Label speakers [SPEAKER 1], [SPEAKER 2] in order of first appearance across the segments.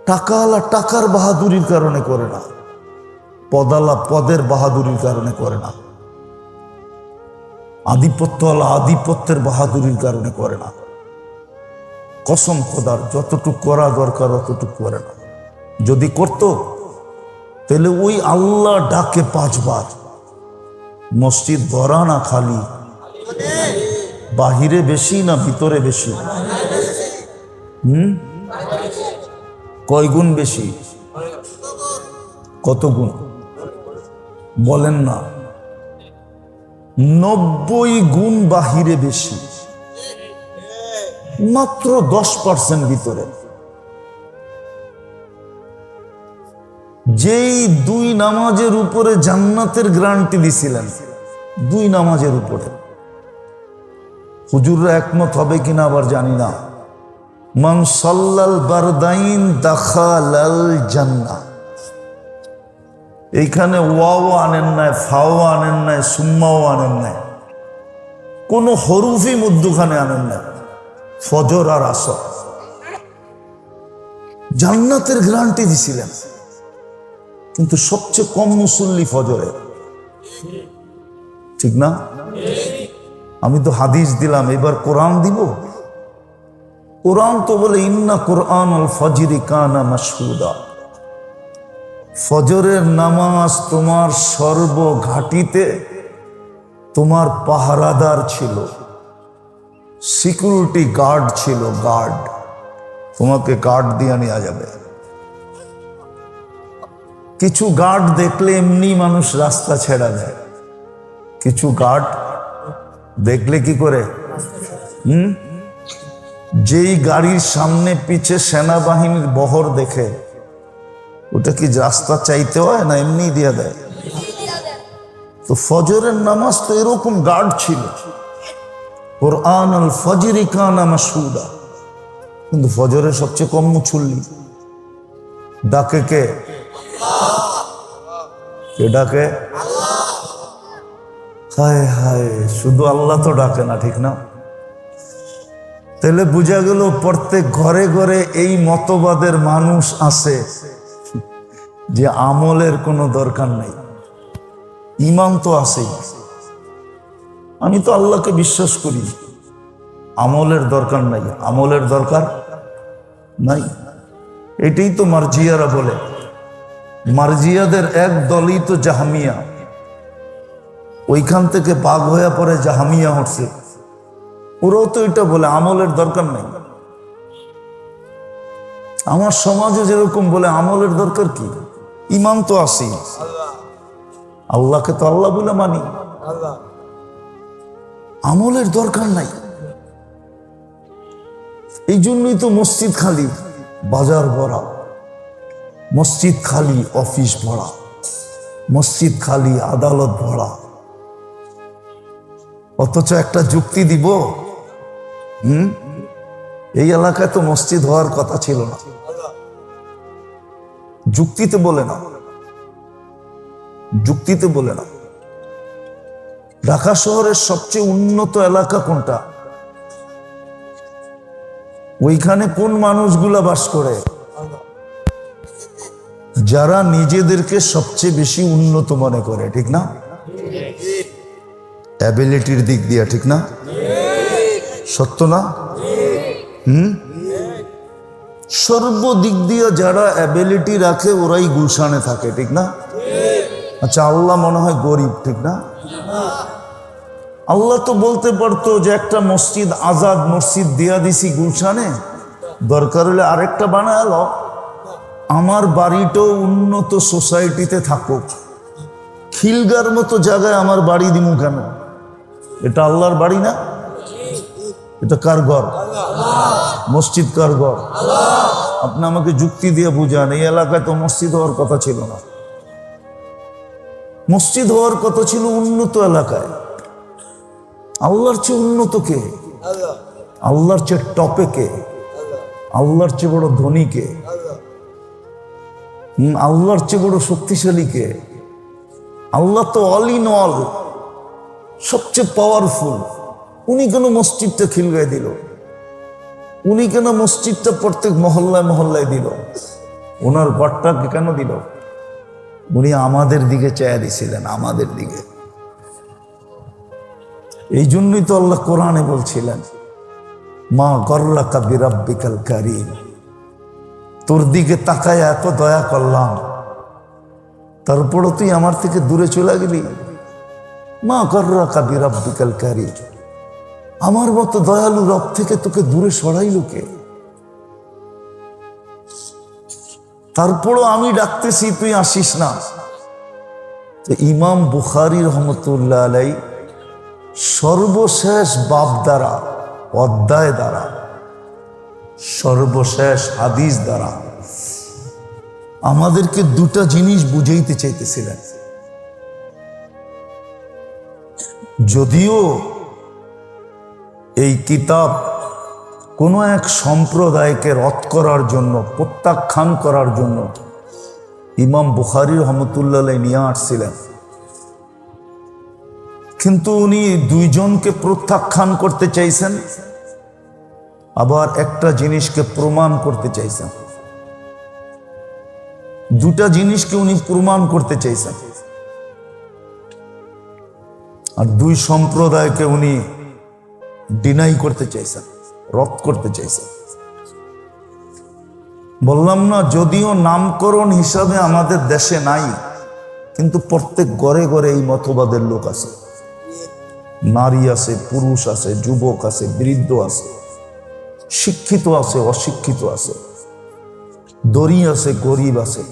[SPEAKER 1] টাকাওয়ালা টাকার বাহাদুরির কারণে করে না, পদালা পদের বাহাদুরির কারণে করে না, আধিপত্যওয়ালা আধিপত্যের বাহাদুরির কারণে করে না। কসম খোদার, যতটুক করা দরকার অতটুক করে না। যদি করত তাহলে ওই আল্লাহ ডাকে 5 বার, মসজিদ ভরা না খালি, বাহিরে বেশি না ভিতরে বেশি? কয় গুণ বেশি? কত গুণ বলেন না? 90 গুণ বাহিরে বেশি, মাত্র 10% ভিতরে। যেই 2 নামাজের উপরে জান্নাতের গ্যারান্টি দিছিলেন, 2 নামাজের উপরে, হুজুররা একমত হবে কিনা আবার জানি না। মান সাল্লাল বারদাইন দাখালাল জান্নাহ। এইখানে ওয়াও আনেন নাই, ফাও আনেন নাই, সুম্মাও আনেন নাই, কোন হরুফি মধ্যখানে আনেন নাই। ফজর আর আসর জান্নাতের গ্যারান্টি দিছিলেন, কিন্তু সবচেয়ে কম মুসল্লি ফজরে, ঠিক না? আমি তো হাদিস দিলাম, এবার কোরআন দিব। কোরআন তো বলে ইন্না কোরআন আল ফজরি কানা মাশহুদা। ফজরের নামাজ তোমার সর্বঘাটিতে তোমার পাহারাদার ছিল, সিকিউরিটি গার্ড ছিল, গার্ড। তোমাকে গার্ড দিয়ে নেওয়া যাবে। কিছু গার্ড দেখলে এমনি মানুষ রাস্তা ছেড়া দেয়, কিছু গার্ড দেখলে কি করে? যেই গাড়ির সামনে পিছে সেনাবাহিনীর বহর দেখে, ওটা কি রাস্তা চাইতে হয় না এমনি দিয়ে দেয়? তো ফজরের নামাজ তো এরকম গার্ড ছিল। কোরআন আল ফজরি কানা মাশহুদা। কিন্তু ফজরের সবচেয়ে কম মুসল্লি। ডাকে কে? কে ডাকে? হায় হায়, শুধু আল্লাহ তো ডাকে না, ঠিক না? তাহলে বোঝা গেল প্রত্যেক ঘরে ঘরে এই মতবাদের মানুষ আছে যে আমলের কোনো দরকার নাই, ইমান তো আছেই। আমি তো আল্লাহকে বিশ্বাস করি, আমলের দরকার নাই, আমলের দরকার নাই। এটাই তো মার্জিয়ারা বলে। মার্জিয়াদের এক দলই তো জাহামিয়া, ওইখান থেকে বাগ হয়ে পরে জাহামিয়া হচ্ছে। ওরাও তো এটা বলে আমলের দরকার নাই। আমার সমাজে যেরকম বলে আমলের দরকার কি, ইমান তো আসি, আল্লাহকে তো আল্লাহ বলে মানি, আমলের দরকার নাই। এই জন্যই তো মসজিদ খালি, বাজার ভরা, মসজিদ খালি, অফিস ভরা, মসজিদ খালি, আদালত ভরা। অথচ একটা যুক্তি দিব, এই এলাকায় তো মসজিদ হওয়ার কথা ছিল না। যুক্তিতে বলে না, যুক্তিতে বলে না। ঢাকা শহরের সবচেয়ে উন্নত এলাকা কোনটা? ওইখানে কোন মানুষগুলা বাস করে? যারা নিজেদেরকে সবচেয়ে বেশি উন্নত মনে করে, ঠিক না? অ্যাবিলিটির দিক দিয়ে, ঠিক না? সত্য না? সর্বদিক দিয়ে যারা অ্যাবিলিটি রাখে ওরাই গুলশানে থাকে, ঠিক না? আচ্ছা, আল্লাহ মনে হয় গরিব, ঠিক না? আল্লাহ তো বলতে পারতো যে একটা মসজিদ, আজাদ মসজিদ দিয়া দিছি গুলশানে, দরকার হলে আরেকটা বানালো। আমার বাড়িটাও উন্নত সোসাইটিতে থাকুক, খিলগার মতো জায়গায় আমার বাড়ি দিমু কেন? এটা আল্লাহর বাড়ি না? এটা কার ঘর? মসজিদ কার ঘর? আপনি আমাকে যুক্তি দিয়ে বুঝান। এই এলাকায় তো মসজিদ হওয়ার কথা ছিল না, মসজিদ হওয়ার কথা ছিল উন্নত এলাকায়। আল্লাহর চেয়ে উন্নত কে? আল্লাহর চেয়ে টপে কে? আল্লাহর চেয়ে বড় ধনী কে? আল্লাহর চেয়ে বড় শক্তিশালী কে? আল্লাহ তো অল ইন অল, সবচেয়ে পাওয়ারফুল। উনি কেন মসজিদটা খিলগায় দিল? উনি কেন মসজিদটা প্রত্যেক মহল্লায় মহল্লায় দিল? ওনার ঘরটাকে কেন দিল? উনি আমাদের দিকে চেয়ে দিছিলেন, আমাদের দিকে। এই জন্যই তো আল্লাহ কোরআনে বলছিলেন, মা গররাকা বিরাব্বিকাল কারীম, তোর দিকে তাকায় এত দয়া করলাম, তারপরও তুই আমার থেকে দূরে চলে গেলি। মা গররাকা বিরাব্বিকাল কারীম, আমার মতো দয়ালু রব থেকে তোকে দূরে সরাইল কে? তারপরও আমি ডাকতেছি, তুই আসিস না। তো ইমাম বুখারী রহমতুল্লাহ আলাই সর্বশেষ বাব দ্বারা, অধ্যায় দ্বারা, সর্বশেষ হাদিস দ্বারা আমাদেরকে দুটা জিনিস বুঝাইতে চাইতেছিলেন। যদিও এই কিতাব কোনো এক সম্প্রদায়কে রদ করার জন্য, প্রত্যাখ্যান করার জন্য ইমাম বুখারী রহমতুল্লাহ আলাইহি নিয়ে আসছিলেন, কিন্তু উনি দুইজনকে প্রত্যাখ্যান করতে চাইছেন, আবার একটা জিনিসকে প্রমাণ করতে চাইছেন। দুটা জিনিসকে উনি প্রমাণ করতে চাইছেন, আর দুই সম্প্রদায়কে উনি ডিনাই করতে চাইছেন, রদ করতে চাইছেন। বললাম না, যদিও নামকরণ হিসাবে আমাদের দেশে নাই, কিন্তু প্রত্যেক ঘরে ঘরে এই মতবাদের লোক আছে। নারী আছে, পুরুষ আছে, যুবক আছে, বৃদ্ধ আছে, শিক্ষিত আছে, অশিক্ষিত আছে, ধনী আছে, গরিব আছে,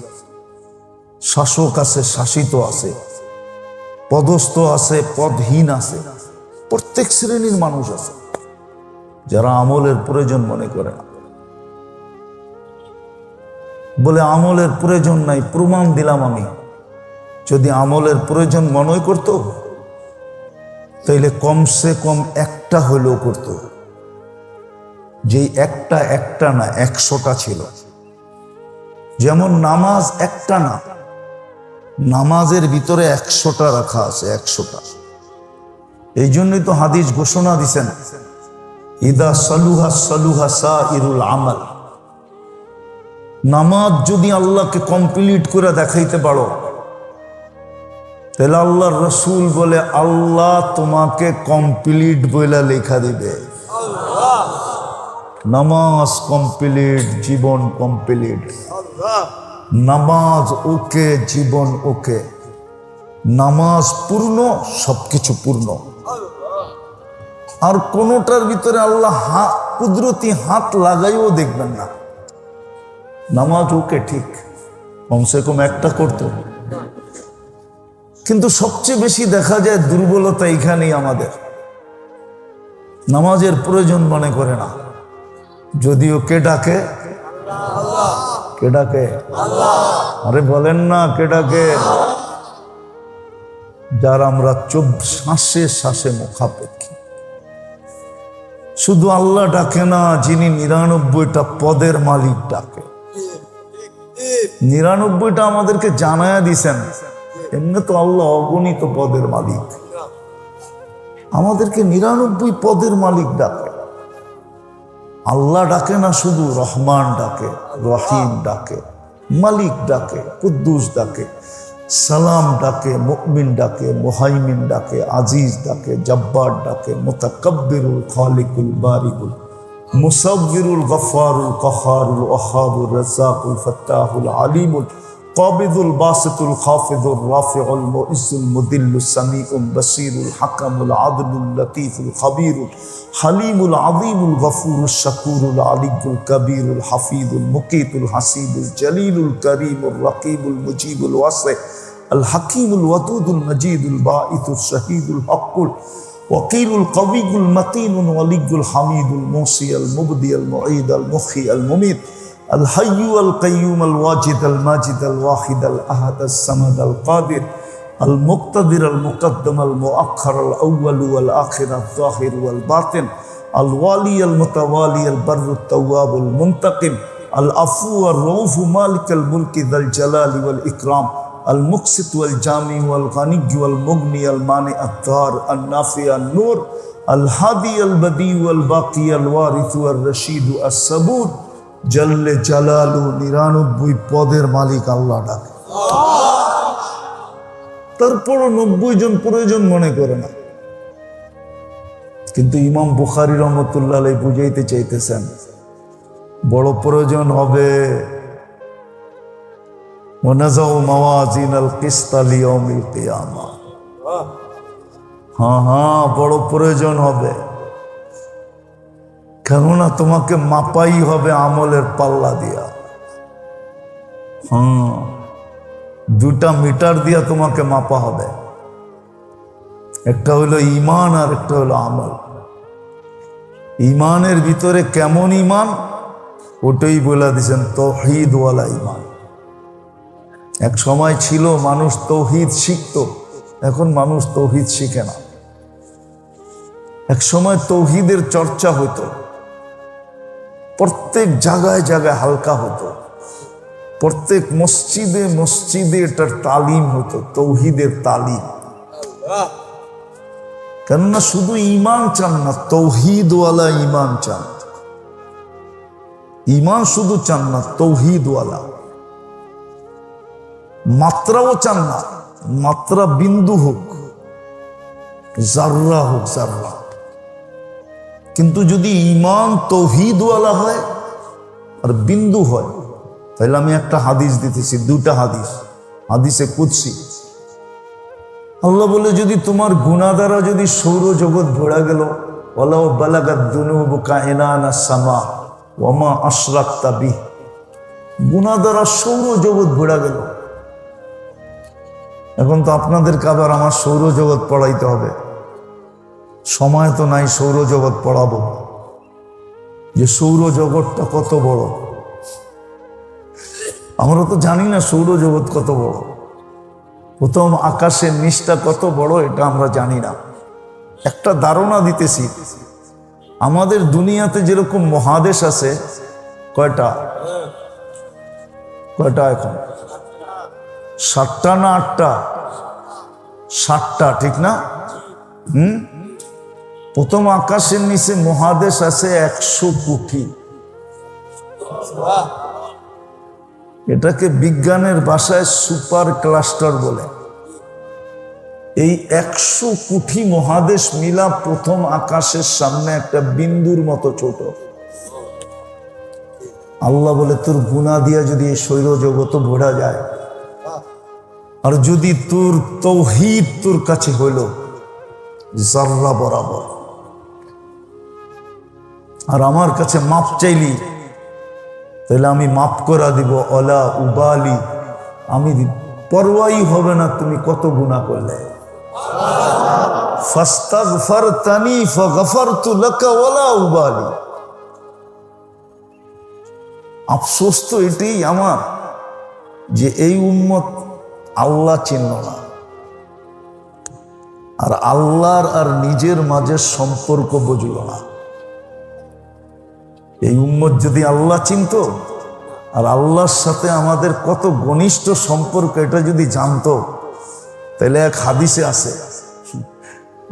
[SPEAKER 1] শাসক আছে, শাসিত আছে, পদস্থ আছে, পদহীন আছে, প্রত্যেক শ্রেণীর মানুষ আছে যারা আমলের প্রয়োজন মনে করে না। বলে আমলের প্রয়োজন নাই, প্রমাণ দিলাম আমি। যদি আমলের প্রয়োজন মনে করত, তাইলে কমসে কম একটা হলেও করত। যেই একটা না, 100টা ছিল। যেমন নামাজ একটা না, নামাজের ভিতরে 100টা রাখা আছে, 100টা। এই জন্যই তো হাদিস ঘোষণা দিছেন, ইদা সালুহা সালুহা সাইরুল আমাল। নামাজ যদি আল্লাহকে কমপ্লিট করে দেখাইতে পারো, তাহলে আল্লাহর রাসূল বলে আল্লাহ তোমাকে কমপ্লিট বইলা লেখা দিবে। নামাজ কমপ্লিট, জীবন কমপ্লিট। নামাজ ওকে, জীবন ওকে। নামাজ পূর্ণ, সবকিছু পূর্ণ। আর কোনোটার ভিতরে আল্লাহ কুদরতি হাত লাগাইও দেখবেন না। নামাজ ওকে, ঠিক, কমসে কম একটা করতো। কিন্তু সবচেয়ে বেশি দেখা যায় দুর্বলতা এখানেই আমাদের, নামাজের প্রয়োজন মনে করে না। যদিও কে ডাকে? কে ডাকে? আরে বলেন না, কে ডাকে? যার আমরা শ্বাসে শ্বাসে মুখাপেক্ষী। শুধু আল্লাহ ডাকে না, যিনি 99টা পদের মালিক ডাকে। 99টা আমাদেরকে জানায়া দিছেন। এমনি তো আল্লাহ অগণিত পদের মালিক, আমাদেরকে 99 পদের মালিক ডাকে। আল্লাহ ডাকে না, শুধু রহমান ডাকে, রহিম ডাকে, মালিক ডাকে, কুদ্দুস ডাকে, সালাম ডাকে, মুমিন ডাকে, মুহাইমিন ডাকে, আজিজ ডাকে, জব্বার ডাকে, মুতাকাব্বিরুল খালিকুল বারিকুল মুসাব্বিরুল গফফারুল কহারুল ওয়াহাবুর রাজ্জাকুল ফাত্তাহুল আলিমুল কাবিদুল বাসিতুল খাফিদুর রাফিউল মুইজ্জুল মুদিল্লুস সামিউল বাসিরুল হাকামুল আদলুল লতীফুল খাবীরুল হালিমুল আযীমুল গফুরুশ শাকুরুল আলিয়ুল কবীরুল হাফিজুল মুকীতুল হাসিবুল জলিলুল করিমুর রকিবুল মুজিবুল ওয়াসি আল হাকিমুল ওয়াদুদুল মজিদুল বাঈসুল শাহীদুল হকুল ওয়াকিলুল কবিয়ুল মতিনুল ওয়ালিয়ুল হামিদুল মুসিয়াল মুবদিয়াল মুঈদাল মুখী আল মুমিত الحي القيوم الواجد الماجد الواحد الأحد الصمد القادر المقتدر المقدم المؤخر الأول والآخر الظاهر والباطن الوالي المتوالي البر التواب المنتقم العفو الرؤوف مالك الملك ذا الجلال والإكرام المقسط والجامع والغني والمغني المانع الضار النافع النور الهادي البديع والباقي الوارث والرشيد الصبور জাল্লে জালালু 99 পদের মালিক আল্লাহ ডাকে, তারপরও 90 জন প্রয়োজন মনে করে না। কিন্তু ইমাম বুখারী রহমতুল্লাহ আলাইহি বুঝাইতে চাইতেছেন বড় প্রয়োজন হবে। ওয়ানাযাউ মাওয়াজিনাল কিসতা লিয়াউমিল কিয়ামা, হ্যাঁ বড় প্রয়োজন হবে, কেননা তোমাকে মাপাই হবে আমলের পাল্লা দিয়া। দুটা মিটার দিয়া তোমাকে মাপা হবে, একটা হলো ঈমান আর একটা হলো আমল। ঈমানের ভিতরে কেমন ঈমান ওটাই বলে দিয়েছেন, তাওহীদ ওয়ালা ঈমান। এক সময় ছিল মানুষ তাওহীদ শিখত, এখন মানুষ তাওহীদ শিখে না। এক সময় তাওহীদের চর্চা হতো, প্রত্যেক জায়গায় জায়গায় হালকা হতো, প্রত্যেক মসজিদে মসজিদে এটার তালিম হতো, তাওহীদের তালিম। কেননা শুধু ঈমান চান না, তাওহীদওয়ালা ঈমান চান। ঈমান শুধু চান না, তাওহীদওয়ালা। মাত্রাও চান না, মাত্রা বিন্দু হোক, জাররা হোক, জাররা। কিন্তু যদি ঈমান তাওহীদওয়ালা হয় আর বিন্দু হয়, তাহলে আমি একটা হাদিস দিতেছি, দুটা হাদিস, হাদিসে কুদসি। আল্লাহ বলে, যদি তোমার গুনাহ দ্বারা যদি সৌরজগৎ ভরা গেল, ওয়ালাউ বালাগাত যুনুবুকা ইনানা সামা ওয়া মা আশরাকতা বিহ, গুনাহ দ্বারা সৌরজগৎ ভরা গেল। এখন তো আপনাদেরকে আবার আমার সৌরজগৎ পড়াইতে হবে, সময় তো নাই সৌরজগৎ পড়াবো, যে সৌরজগৎটা কত বড়। আমরা তো জানি না সৌরজগৎ কত বড়, প্রথম আকাশের নিচটা কত বড় এটা আমরা জানি না। একটা ধারণা দিতেছি, আমাদের দুনিয়াতে যেরকম মহাদেশ আছে, কয়টা কয়টা এখন 7টা না 8টা? 7টা, ঠিক না? প্রথম আকাশের নিচে মহাদেশ আছে 100 কোটি। এটাকে বিজ্ঞানের ভাষায় সুপার ক্লাস্টার বলে। এই 100 কোটি মহাদেশ মিলা প্রথম আকাশের সামনে একটা বিন্দুর মতো ছোট। আল্লাহ বলে, তোর গুনাহ দিয়া যদি এই সৌরজগৎ ভরা যায়, আর যদি তোর তাওহীদ তোর কাছে হইল জাররা বরাবর, আর আমার কাছে মাপ চাইলি, তাহলে আমি মাফ করা দিব। অলা উবালি, আমি পরোয়াই হবে না তুমি কত গুনাহ করলে। ফাস্তাগফারতানি ফাগফারতু লাকা ওয়ালা উবালি। আফসোস তো এটাই আমার, যে এই উম্মত আল্লাহ চিনল না, আর আল্লাহর আর নিজের মাঝে সম্পর্ক বুঝল না। এই উম্মত যদি আল্লাহ চিনত, আর আল্লাহর সাথে আমাদের কত ঘনিষ্ঠ সম্পর্ক এটা যদি জানতো, তাহলে এক হাদিসে আছে,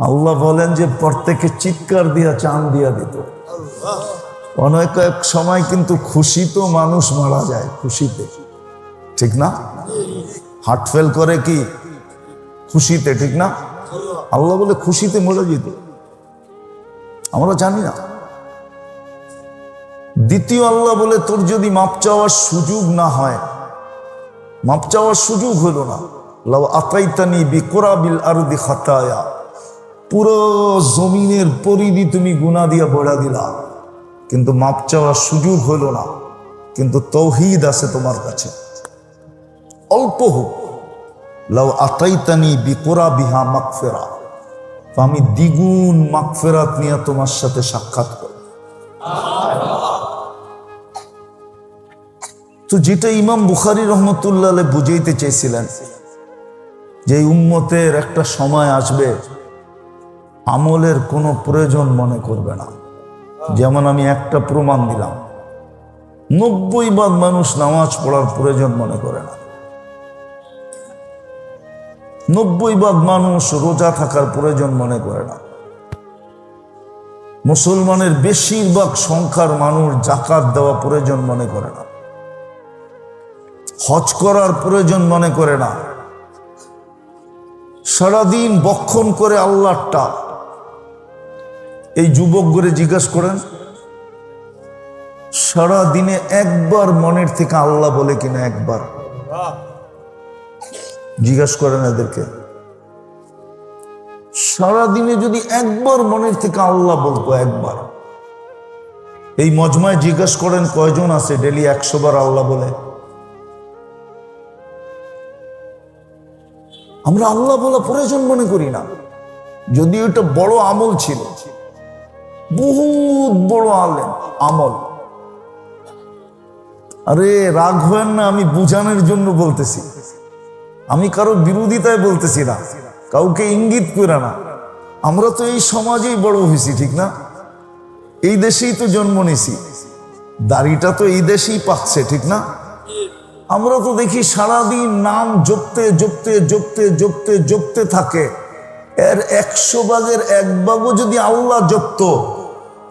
[SPEAKER 1] আল্লাহ বলেন যে প্রত্যেকে চিৎকার দিয়া চান দিয়া দিত। অনেক এক সময় কিন্তু খুশিতে মানুষ মারা যায়, খুশিতে, ঠিক না? হার্ট ফেল করে কি খুশিতে, ঠিক না? আল্লাহ বলে খুশিতে মরে যেত, আমরা জানি না। দ্বিতীয় আল্লাহ বলে, তোর যদি মাপ চাওয়ার সুযোগ না হয়, মাপ চাওয়ার সুযোগ হলো না, লাউ আতাইতানি বিকুরাবিল আরদি খাতায়া, পুরো জমিনের পরিধি তুমি গুনাহ দিয়া ভরা দিলা, কিন্তু মাপ চাওয়ার সুযোগ হলো না। কিন্তু তাওহীদ আছে তোমার কাছে, অল্প হোক, লাউ আতাইতানি বিকুরাবিহা মাগফিরা, আমি দ্বিগুণ মাগফিরাত নিয়ে তোমার সাথে সাক্ষাৎ করব। তো যেটা ইমাম বুখারী রহমতুল্লাহ আলাইহি বুঝাইতে চাইছিলেন, যে উম্মতের একটা সময় আসবে আমলের কোনো প্রয়োজন মনে করবে না। যেমন আমি একটা প্রমাণ দিলাম, 90% মানুষ নামাজ পড়ার প্রয়োজন মনে করে না, 90% মানুষ রোজা থাকার প্রয়োজন মনে করে না, মুসলমানের বেশিরভাগ সংখ্যার মানুষ জাকাত দেওয়া প্রয়োজন মনে করে না, হজ করার প্রয়োজন মনে করে না। সারাদিন বক্ষণ করে আল্লাহটা। এই যুবক করে জিজ্ঞাসা করেন, সারা দিনে একবার মনের থেকে আল্লাহ বলে কিনা? একবার জিজ্ঞাসা করেন এদেরকে। সারা দিনে যদি একবার মনের থেকে আল্লাহ বলতো, একবার। এই মজমায় জিজ্ঞাসা করেন কয়জন আছে ডেলি 100 বার আল্লাহ বলে? আমরা আল্লাহ বলা প্রয়োজন মনে করি না, যদি এটা বড় আমল ছিল, বহুত বড় আমল। আরে রাগ হবেন না, আমি বুঝানোর জন্য বলতেছি, আমি কারো বিরোধিতায় বলতেছি না, কাউকে ইঙ্গিত করে না। আমরা তো এই সমাজেই বড় হয়েছি, ঠিক না? এই দেশেই তো জন্ম নিছি, দাড়িটা তো এই দেশেই পাচ্ছে, ঠিক না? আমরা তো দেখি সারাদিন নাম জপতে জপতে জপতে জপতে জপতে থাকে। এর 100 ভাগের 1 ভাগও যদি আল্লাহ জপত,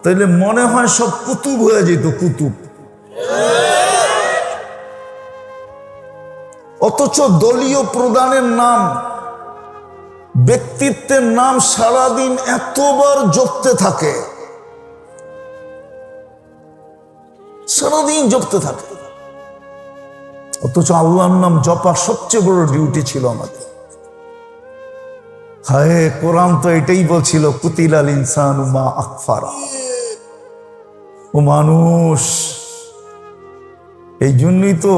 [SPEAKER 1] তাহলে মনে হয় সব কুতুব হয়ে যেত, কুতুব। অথচ দলীয় প্রধানের নাম, ব্যক্তিত্বের নাম সারাদিন এতবার জপতে থাকে, সারাদিন জপতে থাকে। অথচ আল্লাহর নাম জপা সবচেয়ে বড় ডিউটি ছিল আমাদের। হায়, কোরআন তো এটাই বলছিল, কুতিলাল ইনসানু মা আকফারা। ও মানুষ, এই জন্যই তো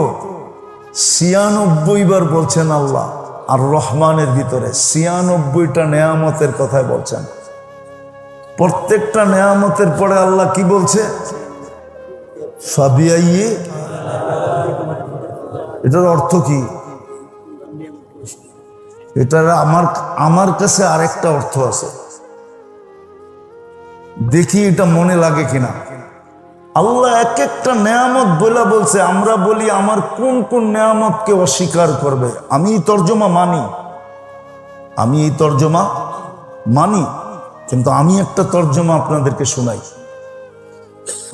[SPEAKER 1] 96 বার বলছেন আল্লাহ আর রহমানের ভিতরে 96টা নেয়ামতের কথাই বলছেন। প্রত্যেকটা নেয়ামতের পরে আল্লাহ কি বলছে? ফাবিআইয়ি। এটার অর্থ কি? এটার আমার কাছে আরেকটা অর্থ আছে, দেখি এটা মনে লাগে কিনা। আল্লাহ এক একটা নেয়ামত বলে বলছে, আমরা বলি আমার কোন কোন নেয়ামতকে অস্বীকার করবে। আমি এই তর্জমা মানি, কিন্তু আমি একটা তর্জমা আপনাদেরকে শোনাই।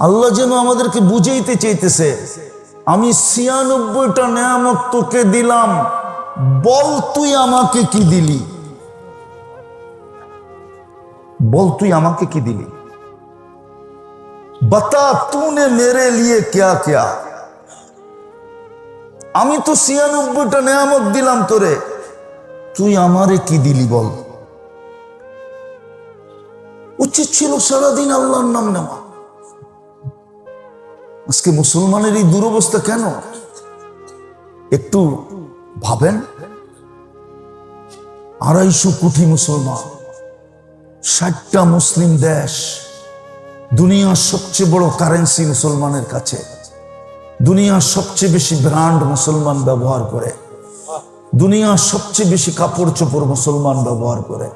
[SPEAKER 1] আল্লাহ যেন আমাদেরকে বুঝাইতে চাইতেছে, আমি 96টা নেয়ামত তোকে দিলাম, বল তুই আমাকে কি দিলি? বল তুই আমাকে কি দিলি? बता तूने मेरे लिए क्या क्या। আমি তো 96টা নেয়ামত দিলাম তোরে, তুই আমারে কি দিলি বল? উচিত ছিল সারাদিন আল্লাহর নাম নেওয়া। আজকে মুসলমানের এই দুরবস্থা কেন? একটু ভাবেন। 250 কোটি মুসলমান, 60টা মুসলিম দেশ, দুনিয়ার সবচেয়ে বড় কারেন্সি মুসলমানের কাছে, দুনিয়ার সবচেয়ে বেশি ব্র্যান্ড মুসলমান ব্যবহার করে, দুনিয়ার সবচেয়ে বেশি কাপড় চোপড় মুসলমান ব্যবহার করে,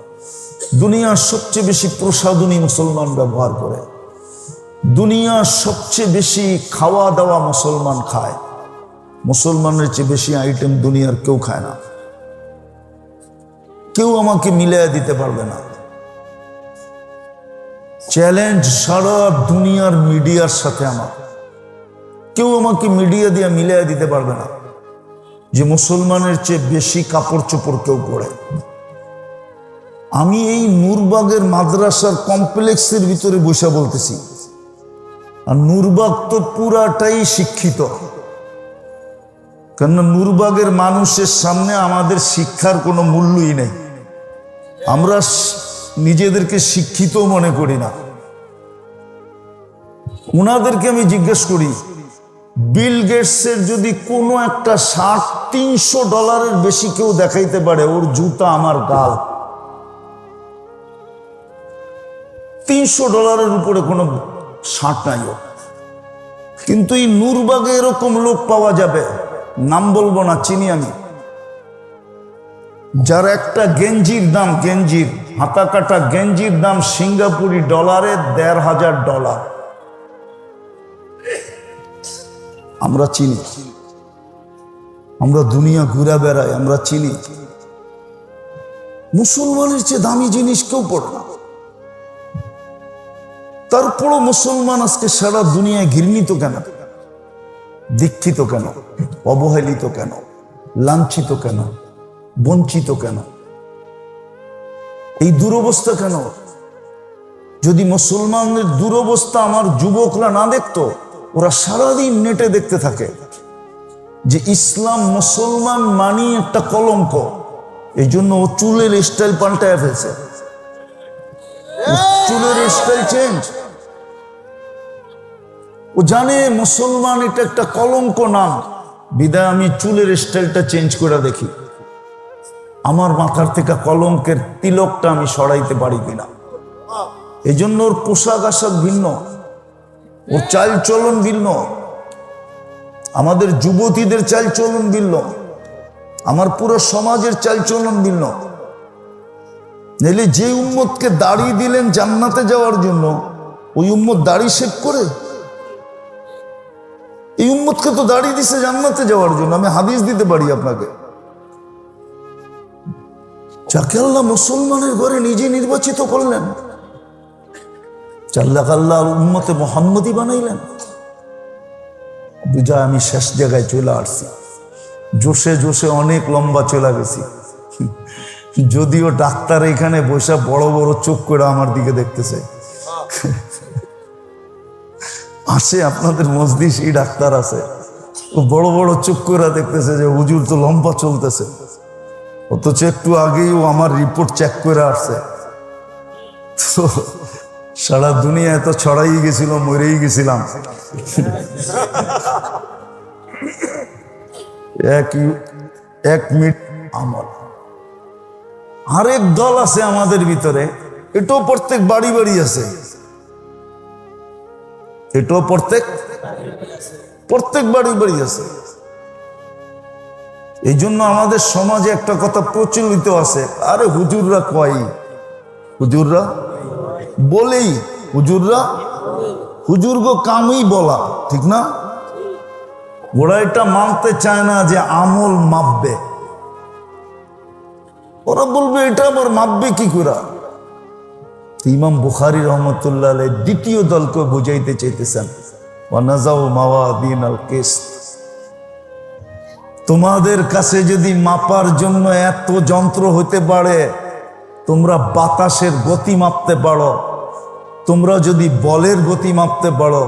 [SPEAKER 1] দুনিয়ার সবচেয়ে বেশি প্রসাধনী মুসলমান ব্যবহার করে, দুনিয়ার সবচেয়ে বেশি খাওয়া দাওয়া মুসলমান খায়। মুসলমানের চেয়ে বেশি আইটেম দুনিয়ার কেউ খায় না। কেউ আমাকে মিলিয়ে দিতে পারবে না। চ্যালেঞ্জ সারা দুনিয়ার মিডিয়ার সাথে আমার, কেউ আমাকে মিডিয়া দিয়ে মিলিয়ে দিতে পারবে না যে মুসলমানের চেয়ে বেশি কাপড় চোপড় কেউ পরে। আমি এই নূরবাগের মাদ্রাসার কমপ্লেক্সের ভিতরে বসে বলতেছি, আর নূরবাগ তো পুরাটাই শিক্ষিত, কেননা নূরবাগের মানুষের সামনে আমাদের শিক্ষার কোনো মূল্যই নেই। আমরা নিজেদেরকে শিক্ষিত মনে করি না। ওনাদেরকে আমি জিজ্ঞেস করি, বিল গেটসের যদি কোনো একটা শার্ট $300 বেশি কেউ দেখাইতে পারে, ওর জুতা আমার গাল। $300 উপরে কোনো শার্ট নাই ওর। কিন্তু এই নূরবাগে এরকম লোক পাওয়া যাবে, নাম বলবো না, চিনি আমি, যার একটা গেঞ্জির দাম, গেঞ্জির হাতা কাটা গেঞ্জির দাম সিঙ্গাপুরি ডলারে $1,500। আমরা চিনি, আমরা দুনিয়া ঘুরে বেড়াই, আমরা চিনি। মুসলমানের চেয়ে দামি জিনিস কেউ পড়ে না। তারপরও মুসলমান আজকে সারা দুনিয়ায় ঘৃণিত কেন, দীক্ষিত কেন, অবহেলিত কেন, লাঞ্ছিত কেন, বঞ্চিত কেন, এই দুরবস্থা কেন? যদি মুসলমানদের দুরবস্থা আমার যুবকরা না দেখতো, ওরা সারাদিন নেটে দেখতে থাকে যে ইসলাম মুসলমান মানি একটা কলঙ্ক। এই জন্য ও চুলের স্টাইল পাল্টায় ফেলছে, চুলের স্টাইল চেঞ্জ। ও জানে মুসলমান এটা একটা কলঙ্ক নাম, বিদায় আমি চুলের স্টাইলটা চেঞ্জ করে দেখি আমার মাথার থেকে কলঙ্কের তিলকটা আমি সরাইতে পারি কিনা। এই জন্য ওর পোশাক আশাক ভিন্ন, ওর চাল চলন ভিন্ন, আমাদের যুবতীদের চাল চলন ভিন্ন, আমার পুরো সমাজের চাল চলন ভিন্ন। নইলে যে উম্মতকে দাড়ি দিলেন জান্নাতে যাওয়ার জন্য, ওই উম্মত দাড়ি শেভ করে? এই উম্মতকে তো দাড়ি দিছে জান্নাতে যাওয়ার জন্য। আমি হাদিস দিতে পারি আপনাকে। যাকে আল্লাহ মুসলমানের ঘরে নিজে নির্বাচিত করলেন, চাল্লাক আল্লাহ উম্মতে মোহাম্মদী বানাইলেন। বুঝা আমি শেষ জায়গায় চলে আসছি, জোশে জোশে অনেক লম্বা চলে গেছি। যদিও ডাক্তার এখানে বসে বড় বড় চোখ করে আমার দিকে দেখতেছে। আসে আপনাদের মসজিদে ডাক্তার আছে, ও বড় বড় চোখ করে দেখতেছে যে হুজুর তো লম্বা চলতেছে, অথচ একটু আগেই ও আমার রিপোর্ট চেক করে আসছে। তো সারা দুনিয়া এত ছড়াই গেছিল, মরেই গেছিলাম। এক মিনিট আমল। আরেক দল আছে আমাদের ভিতরে, এটাও প্রত্যেক বাড়ি বাড়ি আছে, এটাও প্রত্যেক বাড়ি বাড়ি আছে। এই জন্য আমাদের সমাজে একটা কথা প্রচলিত আছে, আরে হুজুররা কয়, হুজুররা বলেই, হুজুরগো কামই বলা, ঠিক না? ওরা এটা মানতে চায় না যে আমল মাপবে। ওরা বলবে এটা আবার মাপবে কি করে? ইমাম বুখারী রহমতুল্লাহ আলাইহি দ্বিতীয় দলকে বুঝাইতে চাইতেছেন, ওয়ানাজাউ মাওয়াদিন আল কিসত। তোমাদের কাছে যদি মাপার জন্য এত যন্ত্র হতে পারে, তোমরা বাতাসের গতি মাপতে পারো, তোমরা যদি বলের গতি মাপতে পারো,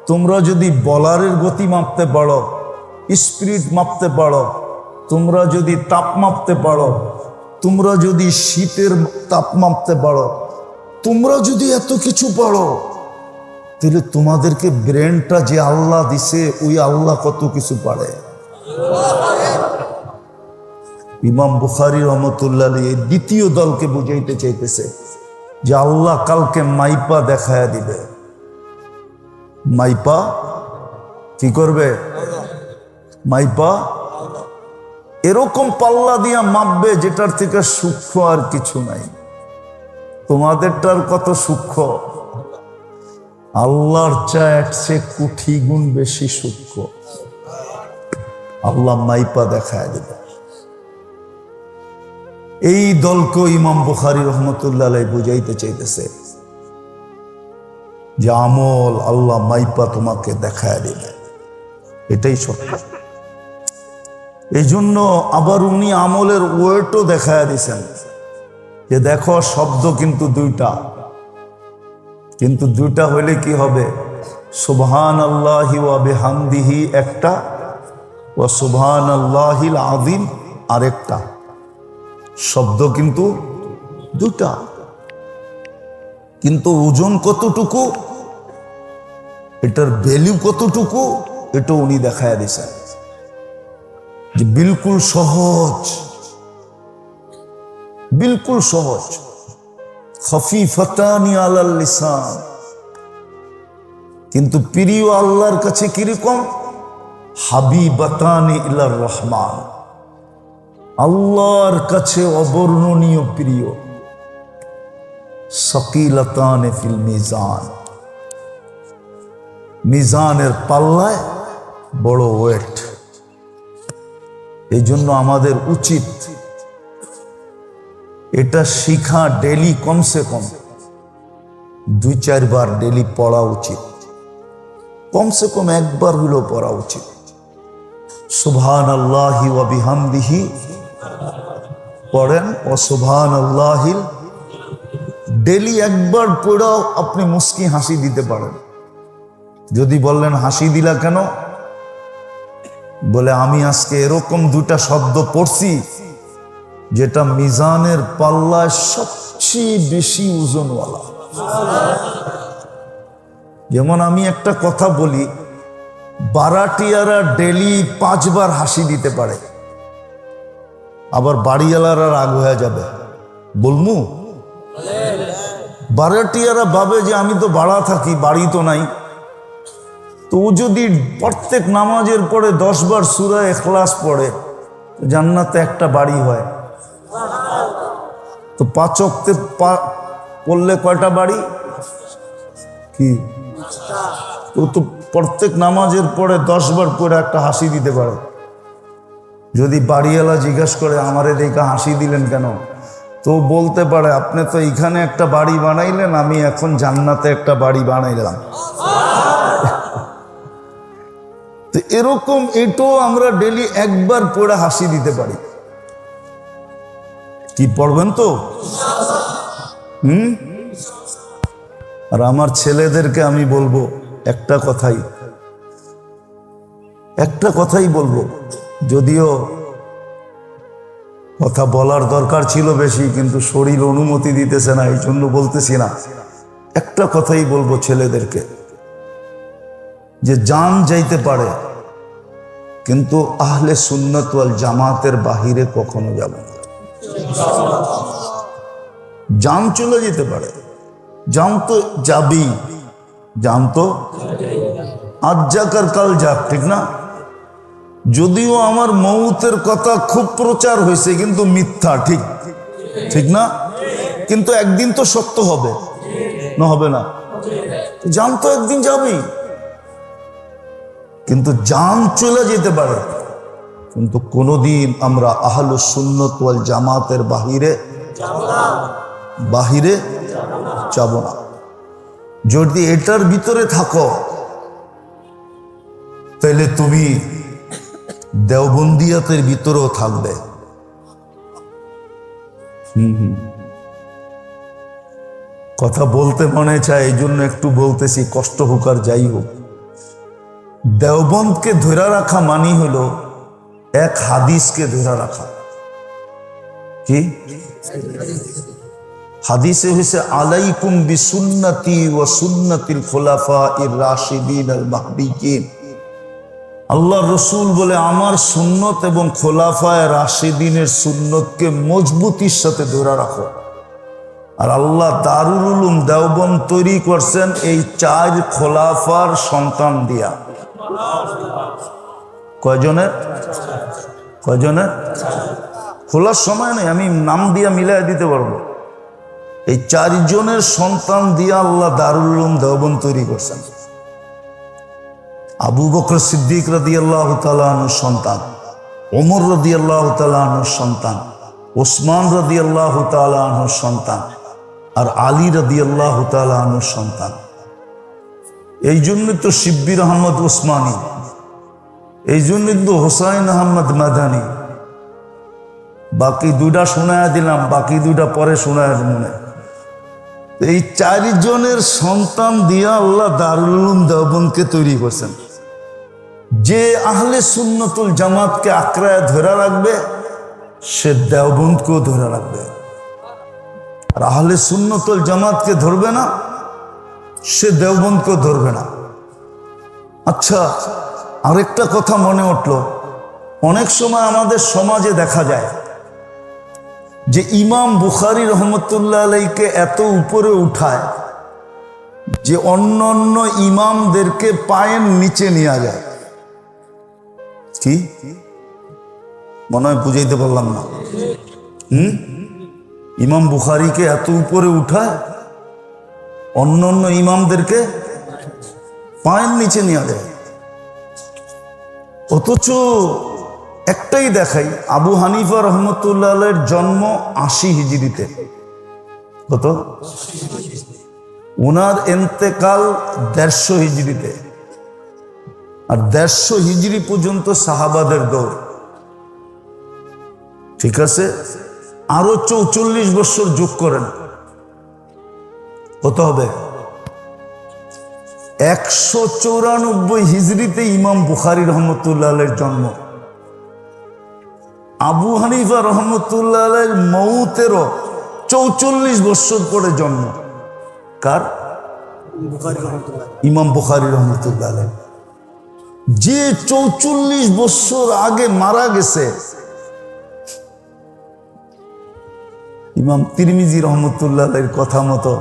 [SPEAKER 1] তোমরা যদি বলারের গতি মাপতে পারো, স্পিরিট মাপতে পারো, তোমরা যদি তাপ মাপতে পারো, তোমরা যদি শীতের তাপ মাপতে পারো, তোমরা যদি এত কিছু পারো, তাহলে তোমাদেরকে ব্রেনটা যে আল্লাহ দিছে, ওই আল্লাহ কত কিছু পারে। ইমাম বুখারী রহমতুল্লাহ আলাইহি দ্বিতীয় দলকে বুঝাইতে চাইতেছে যে আল্লাহ কালকে মাইপা দেখায়া দিবে। মাইপা কি করবে? মাইপা এরকম পাল্লা দিয়া মাপবে যেটার থেকে সূক্ষ্ম আর কিছু নাই। তোমাদেরটার কত সূক্ষ্ম, আল্লাহর চেয়ে 1 কোটি গুণ বেশি সূক্ষ্ম। আল্লাহ মাইপা দেখায় দেবে। এই দলকে ইমাম বুখারী রহমতুল্লাহ আলাইহি বুঝাইতে চাইতেছে যে আমল আল্লাহ মাইপা তোমাকে দেখায় দেবে, এটাই সত্য। এই জন্য আবার উনি আমলের ওয়েটও দেখায় দিয়েছেন যে দেখো শব্দ কিন্তু দুইটা, কিন্তু দুইটা হইলে কি হবে? সুবহানাল্লাহি ওয়া বিহামদিহি একটা, ওয়া সুবহানাল্লাহিল আযীম আরেকটা। শব্দ কিন্তু দুটা, কিন্তু ওজন কতটুকু, এটার ভ্যালু কতটুকু, এটা উনি দেখায় দিয়েছেন যে বিলকুল সহজ, বিলকুল সহজ। খফিফাতানি আলাল লিসান, কিন্তু প্রিয় আল্লাহর কাছে কিরকম? হাবিবাতানি ইলার রহমান, আল্লাহর কাছে অবর্ণনীয় প্রিয়। সাকিলাতানে ফিল মিজান, মিজানের পাল্লায় বড় ওয়েট। এই জন্য আমাদের উচিত এটা শিখা ডেলি, কমসে কম 2-4 বার ডেলি পড়া উচিত, কমসে কম একবার হলেও পড়া উচিত। সুবহানাল্লাহি ওয়া বিহামদিহি পড়েন, ও সুবহানাল্লাহিল, ডেলি একবার পড়াও আপনি মুস্কি হাসি দিতে পারেন। যদি বললেন হাসি দিলা কেন, বলে আমি আজকে এরকম 2টা শব্দ পড়ছি যেটা মিজানের পাল্লায় সবচেয়ে বেশি ওজনওয়ালা। যেমন আমি একটা কথা বলি, বারাটিয়ারা ডেলি 5 বার হাসি দিতে পারে, আবার বাড়িওয়ালারা রাগ হয়ে যাবে। বলমু বারাটিয়ারা ভাবে যে আমি তো ভাড়া থাকি, বাড়ি তো নাই। তো ও যদি প্রত্যেক নামাজের পরে 10 বার সূরা ইখলাস পড়ে, জান্নাতে একটা বাড়ি হয়। তো 5 ওয়াক্তে পড়লে কয়টা বাড়ি? কি ও তো প্রত্যেক নামাজের পরে 10 বার পরে একটা হাসি দিতে পারে। যদি বাড়িওয়ালা জিজ্ঞাসা করে আমারে দেখে হাসি দিলেন কেন, তো বলতে পারে আপনি তো এখানে একটা বাড়ি বানাইলেন, আমি এখন জান্নাতে একটা বাড়ি বানাইলাম। তো এরকম এটাও আমরা ডেলি একবার পড়ে হাসি দিতে পারি। কি পড়বেন তো? আর আমার ছেলেদেরকে আমি বলবো একটা কথাই বলবো, যদিও কথা বলার দরকার ছিল বেশি, কিন্তু শরীর অনুমতি দিতেছে না, এই জন্য বলতেছি না। একটা কথাই বলবো ছেলেদেরকে, যে জান যাইতে পারে কিন্তু আহলে সুন্নাত ওয়াল জামাতের বাহিরে কখনো যাব না। জান চলে যেতে পারে, জান তো যাবি, জান তো আজ যাক আর কাল যাক, ঠিক না? যদিও আমার মৌতের কথা খুব প্রচার হয়েছে, কিন্তু মিথ্যা, ঠিক না? কিন্তু একদিন তো সত্য হবে না, হবে না? জান তো একদিন যাবি, কিন্তু জান চলে যেতে পারে, কিন্তু কোনোদিন আমরা আহলুস সুন্নাত ওয়াল জামাতের বাহিরে যাব না। যদি এটার ভিতরে থাকো তাহলে তুমি দেওবন্দিয়াতের ভিতরেও থাকবে। কথা বলতে মনে চায়, এই জন্য একটু বলতেছি, কষ্ট হোক আর যাই হোক। দেওবন্দকে ধরে রাখা মানি হলো এক হাদিসকে ধরে রাখা। কি হাদিসে হয়েছে, আলাইকুম বিসুন্নতি ওয়া সুন্নাতিল খুলাফাইর রাশিদিন আল মাহদিয়িন। আল্লাহ রসুল বলে আমার সুন্নত এবং খোলাফায়ে রাশিদিনের সুন্নতকে মজবুতির সাথে ধরে রাখো। আর আল্লাহ দারুল উলুম দেওবন্দ তৈরি করছেন এই 4 খোলাফার সন্তান দিয়া। কয়জনের? খোলার সময় নেই, আমি নাম দিয়া মিলাই দিতে পারবো। এই 4 জনের সন্তান দিয়া আল্লাহ দারুল উলুম দেওবন্দ তৈরি করছেন। আবু বকর সিদ্দিক রাদিয়াল্লাহু তাআলা আনহুর সন্তান, ওমর রাদিয়াল্লাহু তাআলা আনহুর সন্তান, ওসমান রাদিয়াল্লাহু তাআলা আনহুর সন্তান, আর আলী রাদিয়াল্লাহু তাআলা আনহুর সন্তান। এই জন্য তো শিব্বির আহমদ ওসমানী, এই জন্য তো হোসাইন আহমদ মাদানী। বাকি 2টা শোনায়া দিলাম, বাকি 2টা পরে শোনায়া মনে। এই 4 জনের সন্তান দিয়া আল্লাহ দারুল উলুম দেওবন্দকে তৈরি করছেন। যে আহলে সুন্নতুল জামাতকে আঁকড়ায় ধরে রাখবে সে দেওবন্দকেও ধরে রাখবে, আর আহলে সুন্নতুল জামাতকে ধরবে না সে দেওবন্দকেও ধরবে না। আচ্ছা, আরেকটা কথা মনে উঠল, অনেক সময় আমাদের সমাজে দেখা যায় যে ইমাম বুখারী রহমতুল্লাহ আলাইকে এত উপরে উঠায় যে অন্য অন্য ইমামদেরকে পায়ের নিচে নিয়ে যায়। কি মনে হয় বুঝাইতে পারলাম না? ইমাম বুখারীকে এত উপরে উঠায় অন্য অন্য ইমামদেরকে পায়ের নিচে নিয়ে যায়। অথচ একটাই দেখাই, আবু হানিফা রহমতুল্লাহ আলাইহির জন্ম 80 হিজরিতে। কত? ওনার এন্তেকাল 150 হিজরিতে, আর 150 হিজরি পর্যন্ত সাহাবাদের দৌড়। ঠিক আছে, আরো 44 বছর যোগ করেন, কত হবে? 194 হিজরিতে ইমাম বুখারী রহমতুল্লাহ আলাইহির জন্ম। আবু হানিফা রহমতুল্লাহ আলাইহির মৌতেরও 44 বছর পরে জন্ম। কার? ইমাম বুখারী রহমতুল্লাহ আলাইহি। যে 44 বছর আগে মারা গেছে, ইমাম তিরমিজি রহমতুল্লাহ আলাইহির কথা মতো,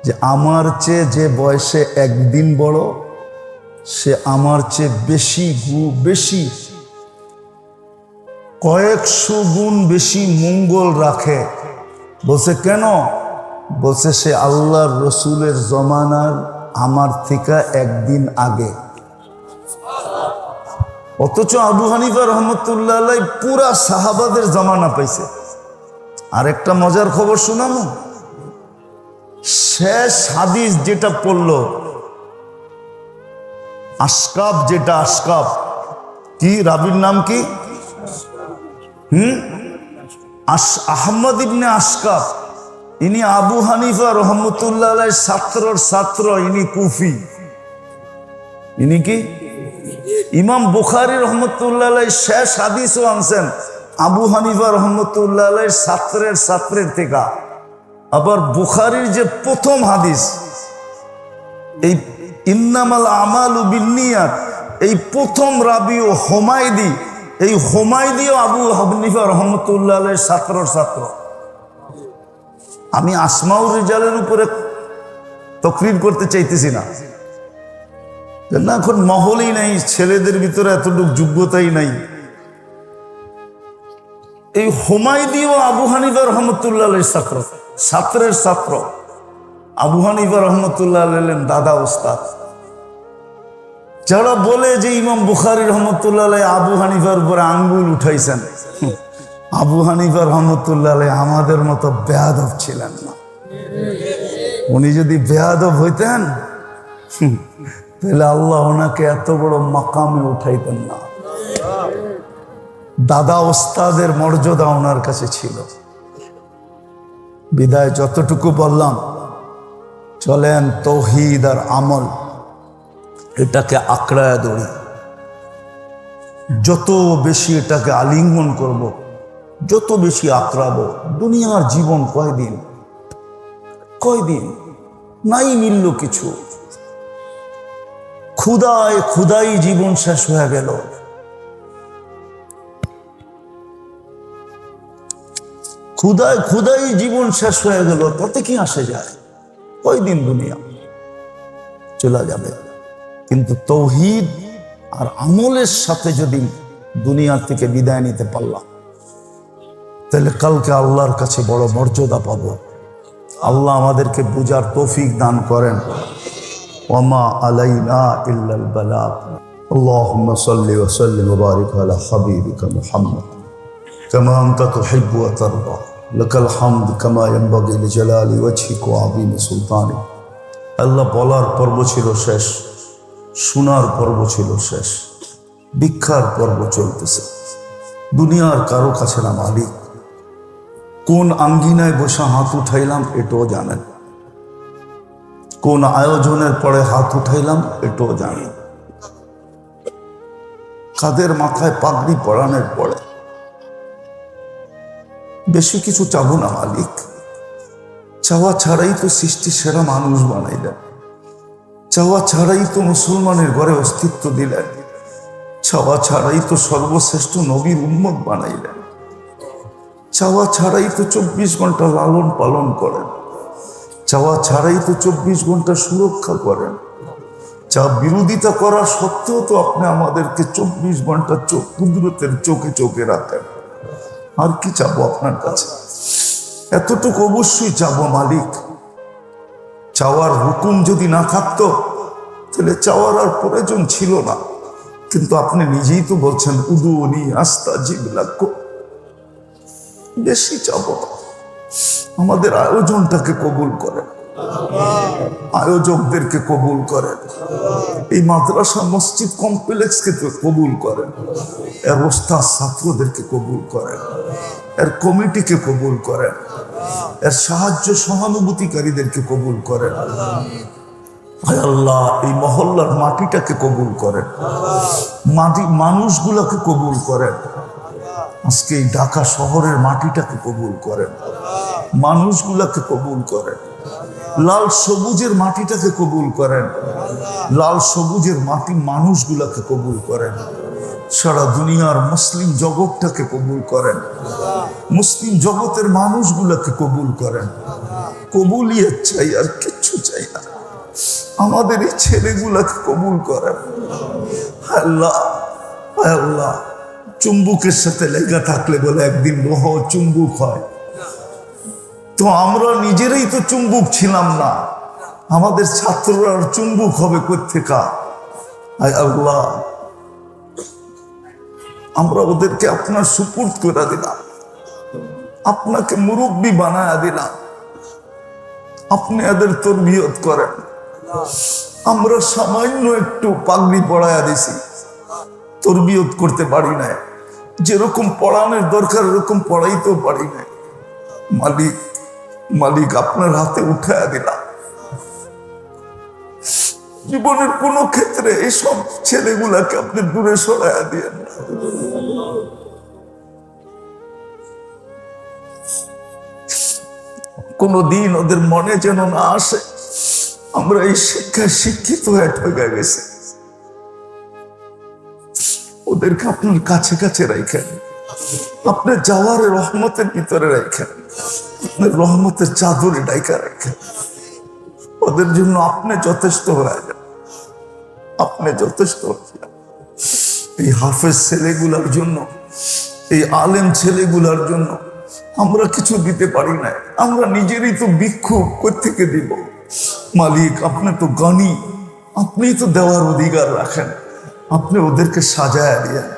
[SPEAKER 1] যে আমার চেয়ে যে বয়সে একদিন বড়, সে আমার চেয়ে বেশি কয়েকশো গুণ বেশি মঙ্গল রাখে। বলছে কেন? বলছে সে আল্লাহর রসুলের জমানার আমার থেকে একদিন আগে। অথচ আবু হানিফা রহমতুল্লাহ আলাইহি পুরা সাহাবাদের জমানা পাইছে। আর একটা মজার খবর শোনাবো, শেষ হাদিস যেটা পড়লো আশকাব, যেটা আশকাব কি, রাবির নাম কি? আহমদ ইবনে আশকাব। ইনি আবু হানিফা রহমতুল্লাহ আলাইহির ছাত্র, ইনি কুফি। ইনি কি? ইমাম বুখারী রহমতুল্লাহ আলাইহি শেষ হাদিসও আনছেন আবু হানিফা রহমতুল্লাহ আলাইহির ছাত্রের থেকে। আবার বুখারীর যে প্রথম হাদিস, এই ইন্নামাল আমালু বিন্নিয়াত, এই প্রথম রাবি ও হুমায়দি, এই হুমায়দিও আবু হানিফা রহমতুল্লাহ আলাইহির ছাত্র। আমি আসমাউর রিজালের উপরে তকরির করতে চাইতেছি না, এখন মহলই নাই, ছেলেদের ভিতরে এতটুকু যোগ্যতাই নাই। এই হুমায়দিও আবু হানিফা রহমতুল্লাহ আলাইহির ছাত্র। আবু হানিফা রহমতুল্লাহ আলাইহির দাদা ওস্তাদ। যারা বলে যে ইমাম বুখারী রহমতুল্লাহ আলাইহি আবু হানিফার উপরে আঙ্গুল উঠাইছেন, আবু হানিফা রহমতুল্লাহ আলাইহি আমাদের মতো বেয়াদব ছিলেন না। উনি যদি বেয়াদব হইতেন তাহলে আল্লাহ ওনাকে এত বড় মাকামে উঠাইতেন না। দাদা ওস্তাদের মর্যাদা ওনার কাছে ছিল। বিদায় যতটুকু বললাম, চলেন তৌহিদ আর আমল এটাকে আঁকড়ায় ধরি। যত বেশি এটাকে আলিঙ্গন করব, যত বেশি আঁকড়াবো, দুনিয়ার জীবন কয়দিন নাই, মিলল কিছু। ক্ষুদাই জীবন শেষ হয়ে গেল। ক্ষুদাই জীবন শেষ হয়ে গেল, তাতে কি আসে যায়? কয়দিন দুনিয়া চলে যাবে। কিন্তু তৌহিদ আর আমলের সাথে যদি দুনিয়ার থেকে বিদায় নিতে পারলাম, তাহলে কালকে আল্লাহর কাছে বড় মর্যাদা পাবো। আল্লাহ আমাদেরকে বুঝার তৌফিক দান করেন। ওমা আলাইনা ইল্লাল বালাগ। আল্লাহুম্মা সাল্লি ওয়া সাল্লিম ওয়া বারিক আলা হাবিবিকা মুহাম্মদ কামা আনতা তুহিব্বু ওয়া তারদা। লাকাল হামদ কামা ইয়ানবাগি লিজালালি ওয়াজহিকা ওয়া আযীমি সুলতানিক। আল্লাহ বলার পর্ব ছিল শেষ, শোনার পর্ব ছিল শেষ, ভিক্ষার পর্ব চলতেছে। দুনিয়ার কারো কাছে না মালিক। কোন আঙ্গিনায় বসে হাত উঠাইলাম এটাও জানেন, কোন আয়োজনের পরে হাত উঠাইলাম এটাও জানেন, কাদের মাথায় পাগড়ি পরানোর পরে। বেশি কিছু চাবো না মালিক। চাওয়া ছাড়াই তো সৃষ্টি সেরা মানুষ বানাইলেন, চাওয়া ছাড়াই তো মুসলমানের ঘরে অস্তিত্ব দিলেন, চাওয়া ছাড়াই তো সর্বশ্রেষ্ঠ নবীর উম্মত বানাইলেন, চাওয়া ছাড়াই তো 24 ঘন্টা লালন পালন করেন, চাওয়া ছাড়াই তো 24 ঘন্টা সুরক্ষা করেন। বিরোধিতা করা সত্ত্বেও তো আপনি আমাদেরকে 24 ঘন্টা কুদরতের চোখে রাখেন। আর কি চাবো আপনার কাছে? এতটুকু অবশ্যই চাবো মালিক। চাওয়ার হুকুম যদি না থাকতো তাহলে চাওয়ার আর প্রয়োজন ছিল না। কিন্তু আপনি নিজেই তো বলছেন উদুনি আস্তাজিব লাকুম। বেশি চাবো না, আমাদের আয়োজনটাকে কবুল করেন। আয়োজকদেরকে কবুল করেন, এই মাদ্রাসা মসজিদ কমপ্লেক্সকে কবুল করেন, এর ওস্তাদ ছাত্রদেরকে কবুল করেন, এর কমিটিকে কবুল করেন, এর সাহায্য সহানুভূতিকারীদেরকে কবুল করেন। হায় আল্লাহ, এই মহল্লার মাটিটাকে কবুল করেন, মানুষগুলাকে কবুল করেন। আজকে এই ঢাকা শহরের মাটিটাকে কবুল করেন, মানুষগুলাকে কবুল করেন। লাল সবুজের মাটিটাকে কবুল করেন, লাল সবুজের মাটি মানুষগুলাকে কবুল করেন। সারা দুনিয়ার মুসলিম জগৎটাকে কবুল করেন, মুসলিম জগতের মানুষগুলাকে কবুল করেন। কবুলিয়ত চাই, আর কিচ্ছু চাই না। আমাদের এই ছেলেগুলাকে কবুল করেন। আল্লাহ আল্লাহ, চুম্বুকের সাথে লেগে থাকলে বলে একদিন লোহ চুম্বুক হয়, তো আমরা নিজেরাই তো চুম্বুক ছিলাম না, আমাদের ছাত্ররা চুম্বুক হবে কোত্থেকা? আয় আল্লাহ, আমরা ওদেরকে আপনার সুপুর্দ করে দিলাম, আপনাকে মুরব্বী বানায়া দিলাম, আপনি এদের তরবিয়ত করেন। আমরা সামান্য একটু পাগড়ি পড়ায়া দিছি, তরবিয়ত করতে পারি না, যেরকম পড়ানোর দরকার এরকম পড়াইতেও পারি না। মালিক মালিক, আপনার হাতে উঠায়া দিলাম। জীবনের কোন ক্ষেত্রে এইসব ছেলেগুলাকে আপনি দূরে সরাইয়া দিয়েন না। কোনদিন ওদের মনে যেন না আসে আমরা এই শিক্ষায় শিক্ষিত হয়ে ঠকে গেছি। ওদেরকে আপনার কাছে কাছে রাখেন, আপনি যাওয়ার রহমতের ভিতরে রাখেন, আপনার রহমতের চাদরে ডাইকা রাখেন। ওদের জন্য আপনি যথেষ্ট হয়ে যান, আপনি যথেষ্ট হয়ে যান। এই হাফেজ ছেলেগুলার জন্য, এই আলেম ছেলেগুলার জন্য আমরা কিছু দিতে পারি না, আমরা নিজেরই তো ভিক্ষুক, কোত্থেকে দিব? মালিক, আপনি তো জ্ঞানী, আপনি তো দেওয়ার অধিকার রাখেন, আপনি ওদেরকে সাজায় দিয়েন,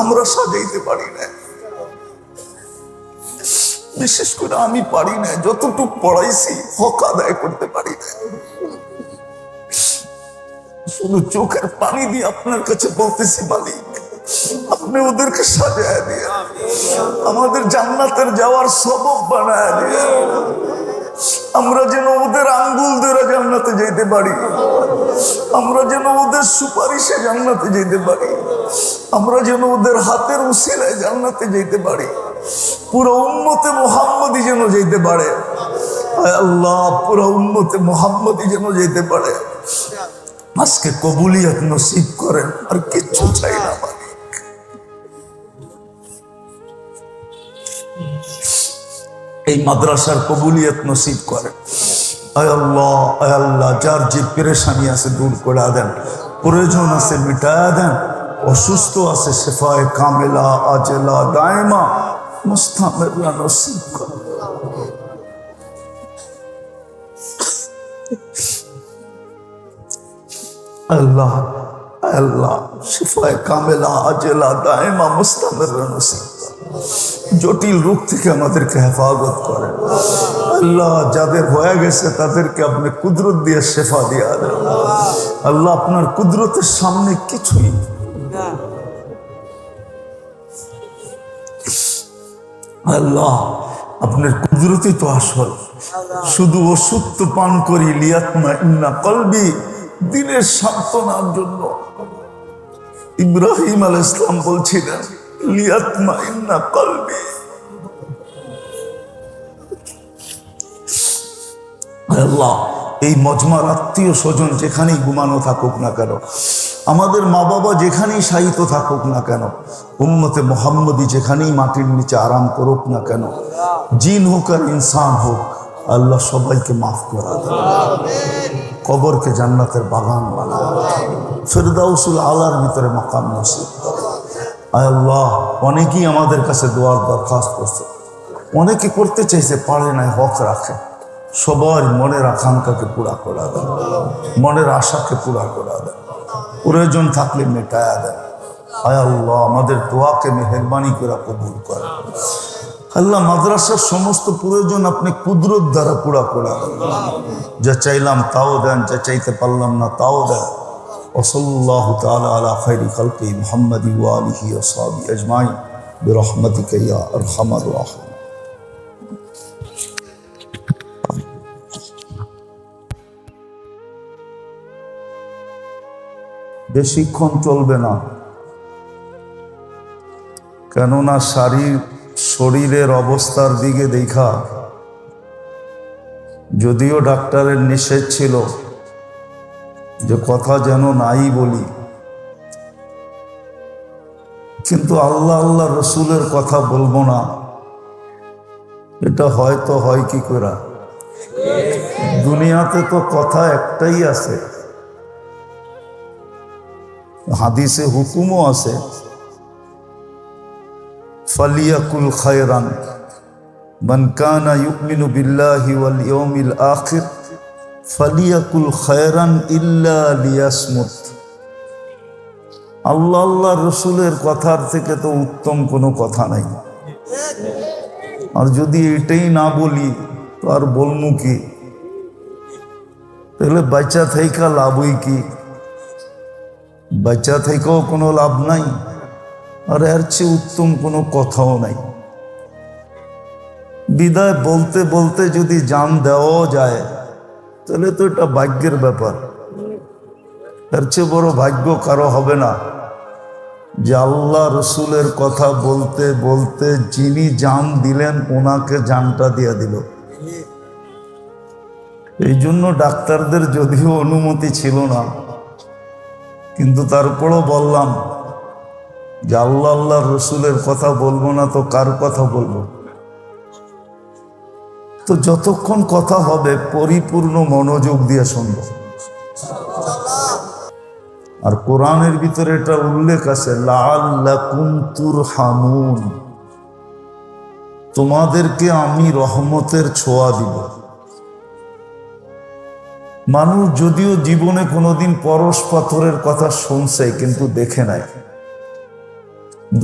[SPEAKER 1] আমরা সাজাইতে পারি না। বিশেষ করে আমি পারি না, যতটুকু পড়াইছি হক আদায় করতে পারি না। শুধু চোখের পানি দিয়ে আপনার কাছে বলতেছি, মালিক আপনি ওদেরকে সাজায় দিয়ে আমাদের জান্নাতের যাওয়ার সবব বানায় দিয়ে, আমরা যেন ওদের আঙ্গুল ধরে জান্নাতে যেতে পারি, আমরা যেন ওদের সুপারিশে জান্নাতে যেতে পারি, আমরা যেন ওদের হাতের উসিলায় জান্নাতে যেতে পারি, পুরো উম্মতে মুহাম্মদী যেন যেতে পারে। আল্লাহ, পুরো উম্মতে মুহাম্মদী যেন যেতে পারে। আজকে কবুলিয়ত নসিব করেন, আর কিচ্ছু চাই না। এই মাদ্রাসার কবুলিয়ত নসিব করেন। আয় আল্লাহ, আয় আল্লাহ, যার যে পেরেশানি আছে দূর করে দেন, প্রয়োজন আছে মিটায়া দেন, অসুস্থ আছে শেফায়ে কামেলা আজলা দায়মা মুস্তামিরা নসিব করেন। আল্লাহ আল্লাহ, শেফায়ে কামেলা আজলা দায়মা মুস্তামিরা নসিব। জটিল রোগ থেকে আমাদেরকে হেফাজত করেন আল্লাহ। যাদের হয়ে গেছে তাদেরকে আপনি কুদরত দিয়ে শেফা দিয়া দেন আল্লাহ। আপনার কুদরতের সামনে কিছুই আল্লাহ, আপনার কুদরতই তো আসল। শুধু ওষুধ তো পান করি লিয়াতমা ইন্না কলবি, দিনের সান্ত্বনার জন্য। ইব্রাহিম আলাইহিস সালাম বলছিলেন লিয়াতমা ইন্না কলবি। আল্লাহ, এই মজমার আত্মীয় স্বজন যেখানেই ঘুমানো থাকুক না কেন, আমাদের মা বাবা যেখানেই শায়িত থাকুক না কেন, উম্মতে মুহাম্মদী যেখানেই মাটির নিচে আরাম করুক না কেন, জিন হোক আর ইনসান হোক, আল্লাহ সবাইকে মাফ করা দেন, কবরকে জান্নাতের বাগান বানান, ফিরদাউসুল আলার ভিতরে মাকাম নসিব করে। আয় আল্লাহ, অনেকেই আমাদের কাছে দোয়ার দরখাস্ত করছে, অনেকে করতে চাইছে পারে নাই, হক রাখে। সবার মনের আকাঙ্ক্ষাকে পুরা করা দেন, মনের আশাকে পুরা করা দেন, প্রয়োজন থাকলে মেটায়া দেন। আয় আল্লাহ, আমাদের দোয়াকে মেহেরবানি করে কবুল করেন। আল্লাহ মাদ্রাসার সমস্ত প্রয়োজন আপনি কুদরত দ্বারা পুরা করে যা চাইলাম তাও দেন, যা চাইতে পারলাম না তাও দেন। ওয়াসাল্লাল্লাহু তাআলা আলা খায়রি খালকি মুহাম্মাদি ওয়া আলিহি ওয়া সাহবিহি আজমাইন বিরহমাতিকা ইয়া আরহামার রাহিমিন। বেশিক্ষণ চলবে না, কেননা শরীরের অবস্থার দিকে দেখা, যদিও ডাক্তারের নিষেধ ছিল যে কথা যেন নাই বলি, কিন্তু আল্লাহ আল্লাহ রসুলের কথা বলবো না, এটা হয়তো হয় কি করে? দুনিয়াতে তো কথা একটাই আছে, হাদিসে হুকুমও আছে, ফালিয়াকুল খায়রান মান কানা ইউমিনু বিল্লাহি ওয়াল ইয়াউমিল আখির ফালিয়াকুল খায়রান ইল্লা লিয়াসমুত। আল্লাহ আল্লাহ রসুলের কথার থেকে তো উত্তম কোনো কথা নাই। আর যদি এটাই না বলি তো আর বলমু কি? তাহলে বাচ্চা থাইকা লাভই কি? বাচ্চা থেকেও কোনো লাভ নাই, আর এর চেয়ে উত্তম কোনো কথাও নাই। বিদায় বলতে বলতে যদি জান দেওয়াও যায় তাহলে তো এটা ভাগ্যের ব্যাপার। এর চেয়ে বড় ভাগ্য কারো হবে না যে আল্লাহ রসুলের কথা বলতে বলতে যিনি জান দিলেন ওনাকে জানটা দিয়ে দিল। এই জন্য ডাক্তারদের যদিও অনুমতি ছিল না, কিন্তু তারপরও বললাম যে আল্লাহ আল্লাহ রসুলের কথা বলবো না তো কার কথা বলবো? তো যতক্ষণ কথা হবে পরিপূর্ণ মনোযোগ দিয়ে শুনবো। আর কোরআনের ভিতরে এটা উল্লেখ আছে, লাআল্লাকুম তুরহামুন, তোমাদেরকে আমি রহমতের ছোঁয়া দিব। মানুষ যদিও জীবনে কোনোদিন পরশ পাথরের কথা শুনছে কিন্তু দেখে নাই,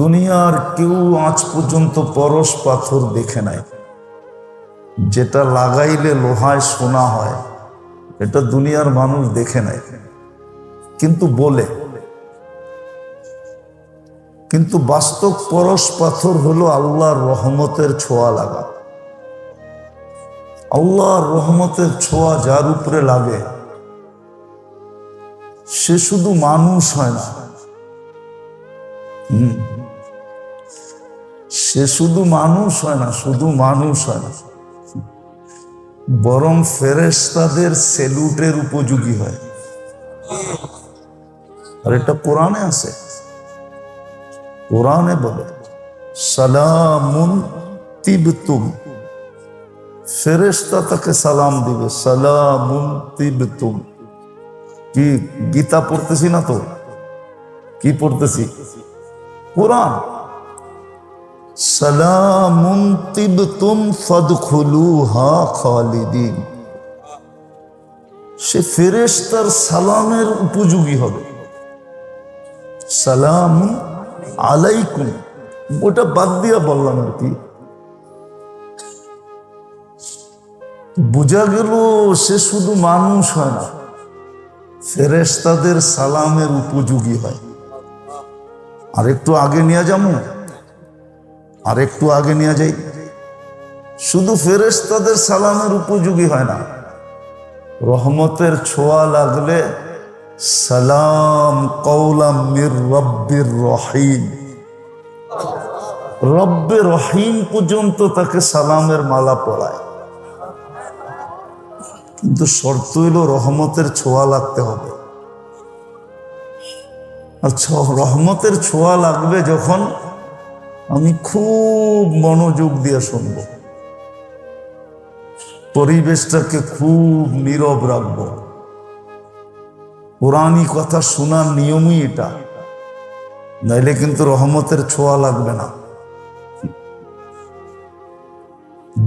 [SPEAKER 1] দুনিয়ার কেউ আজ পর্যন্ত পরশ পাথর দেখে নাই। যেটা লাগাইলে লোহায় সোনা হয় এটা দুনিয়ার মানুষ দেখে নাই, কিন্তু বলে। কিন্তু বাস্তব পরশ পাথর হলো আল্লাহর রহমতের ছোঁয়া লাগা। আল্লাহর রহমতের ছোঁয়া যার উপরে লাগে সে শুধু মানুষ হয় না, সে শুধু মানুষ হয় না, শুধু মানুষ হয় না, বরং ফেরেশতাদের সেলুটের উপযোগী হয়। আর এটা কোরআনে আছে, কোরআনে বলে সালামুন তিবতুম, ফেরেশতা তাকে সালাম দিবে, সালামুন তিবতুম। কি গীতা পড়তেছি না তো? কি পড়তেছি? কোরআন। সালামুন তিবতুম ফাদখুলুহা খালিদিন, সে ফেরেশতার সালামের উপযোগী হবে। সালাম আলাইকুম ওটা বাদ দিয়া বললাম আর কি। বোঝা গেল সে শুধু মানুষ হয় না, ফেরেশতাদের সালামের উপযোগী হয়। আর একটু আগে নিয়ে যাবো, আর একটু আগে নিয়ে যাই। শুধু ফেরেশতাদের সালামের উপযোগী হয় না, রহমতের ছোঁয়া লাগলে সালাম কওলাম মির রব্বির রহিম, রব্বে রহিম পর্যন্ত তাকে সালামের মালা পরায়। কিন্তু শর্ত হইল রহমতের ছোঁয়া লাগতে হবে। আচ্ছা, রহমতের ছোঁয়া লাগবে যখন আমি খুব মনোযোগ দিয়ে শুনব, পরিবেশটাকে খুব নীরব রাখব। কোরআনী কথা শোনার নিয়মই এটা, নাইলে কিন্তু রহমতের ছোঁয়া লাগবে না।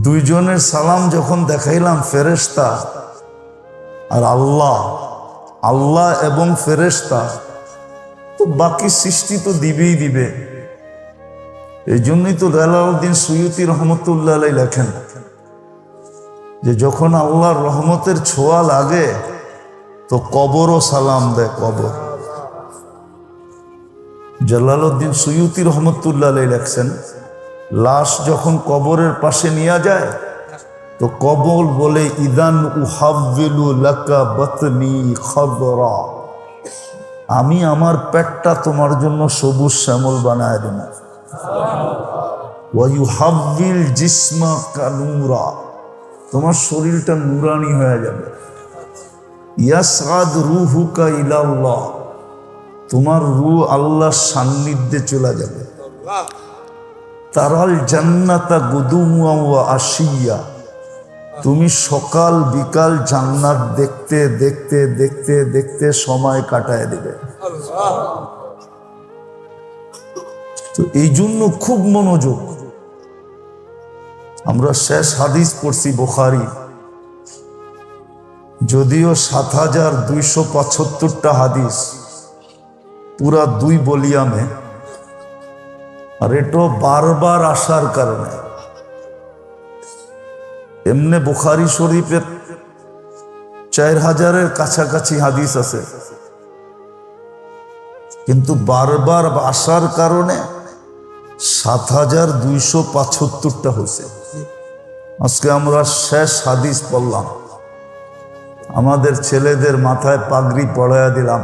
[SPEAKER 1] দুইজনের সালাম যখন দেখাইলাম, ফেরেশতা আর আল্লাহ, আল্লাহ এবং ফেরেশতা, তো বাকি সৃষ্টি তো দিবেই দিবে। এই জন্যই তো জালালউদ্দিন সুয়ুতি রহমতুল্লাহ আলাইহি লেখেন যে যখন আল্লাহর রহমতের ছোঁয়া লাগে তো কবরও সালাম দেয়। কবর, জালালউদ্দিন সুয়ুতি রহমতুল্লাহ আলাইহি লেখছেন, লাশ যখন কবরের পাশে নিয়ে যায় তো কবর বলে ইদান উহাব্বিলু লাকা বাতনি খাদরা, আমি আমার পেটটা তোমার জন্য সবুজ শ্যামল বানায় দেব। ওয়া ইউহাব্বিল জিসমা কানুরা, তোমার শরীরটা নূরানি হয়ে যাবে। ইয়াসআদ রূহুকা ইলাল্লাহ, তোমার রূহ আল্লাহর সান্নিধ্যে চলে যাবে। তারাল জান্নাতা গুদুওয়া ওয়া আশিয়া, তুমি সকাল বিকাল জান্নাত দেখতে দেখতে দেখতে দেখতে সময় কাটায় দেবে। তো এই জন্য খুব মনোযোগ। আমরা শেষ হাদিস পড়ছি বুখারী, যদিও ৭,২৭৫টা হাদিস পুরা ২ ভলিউমে, আর এটা বারবার আসার কারণে। এমনি বুখারী শরীফের ৪,০০০-এর কাছাকাছি হাদিস আছে, কিন্তু বারবার আসার কারণে ৭,২৭৫টা হয়েছে। আজকে আমরা শেষ হাদিস পড়লাম, আমাদের ছেলেদের মাথায় পাগড়ি পড়াইয়া দিলাম,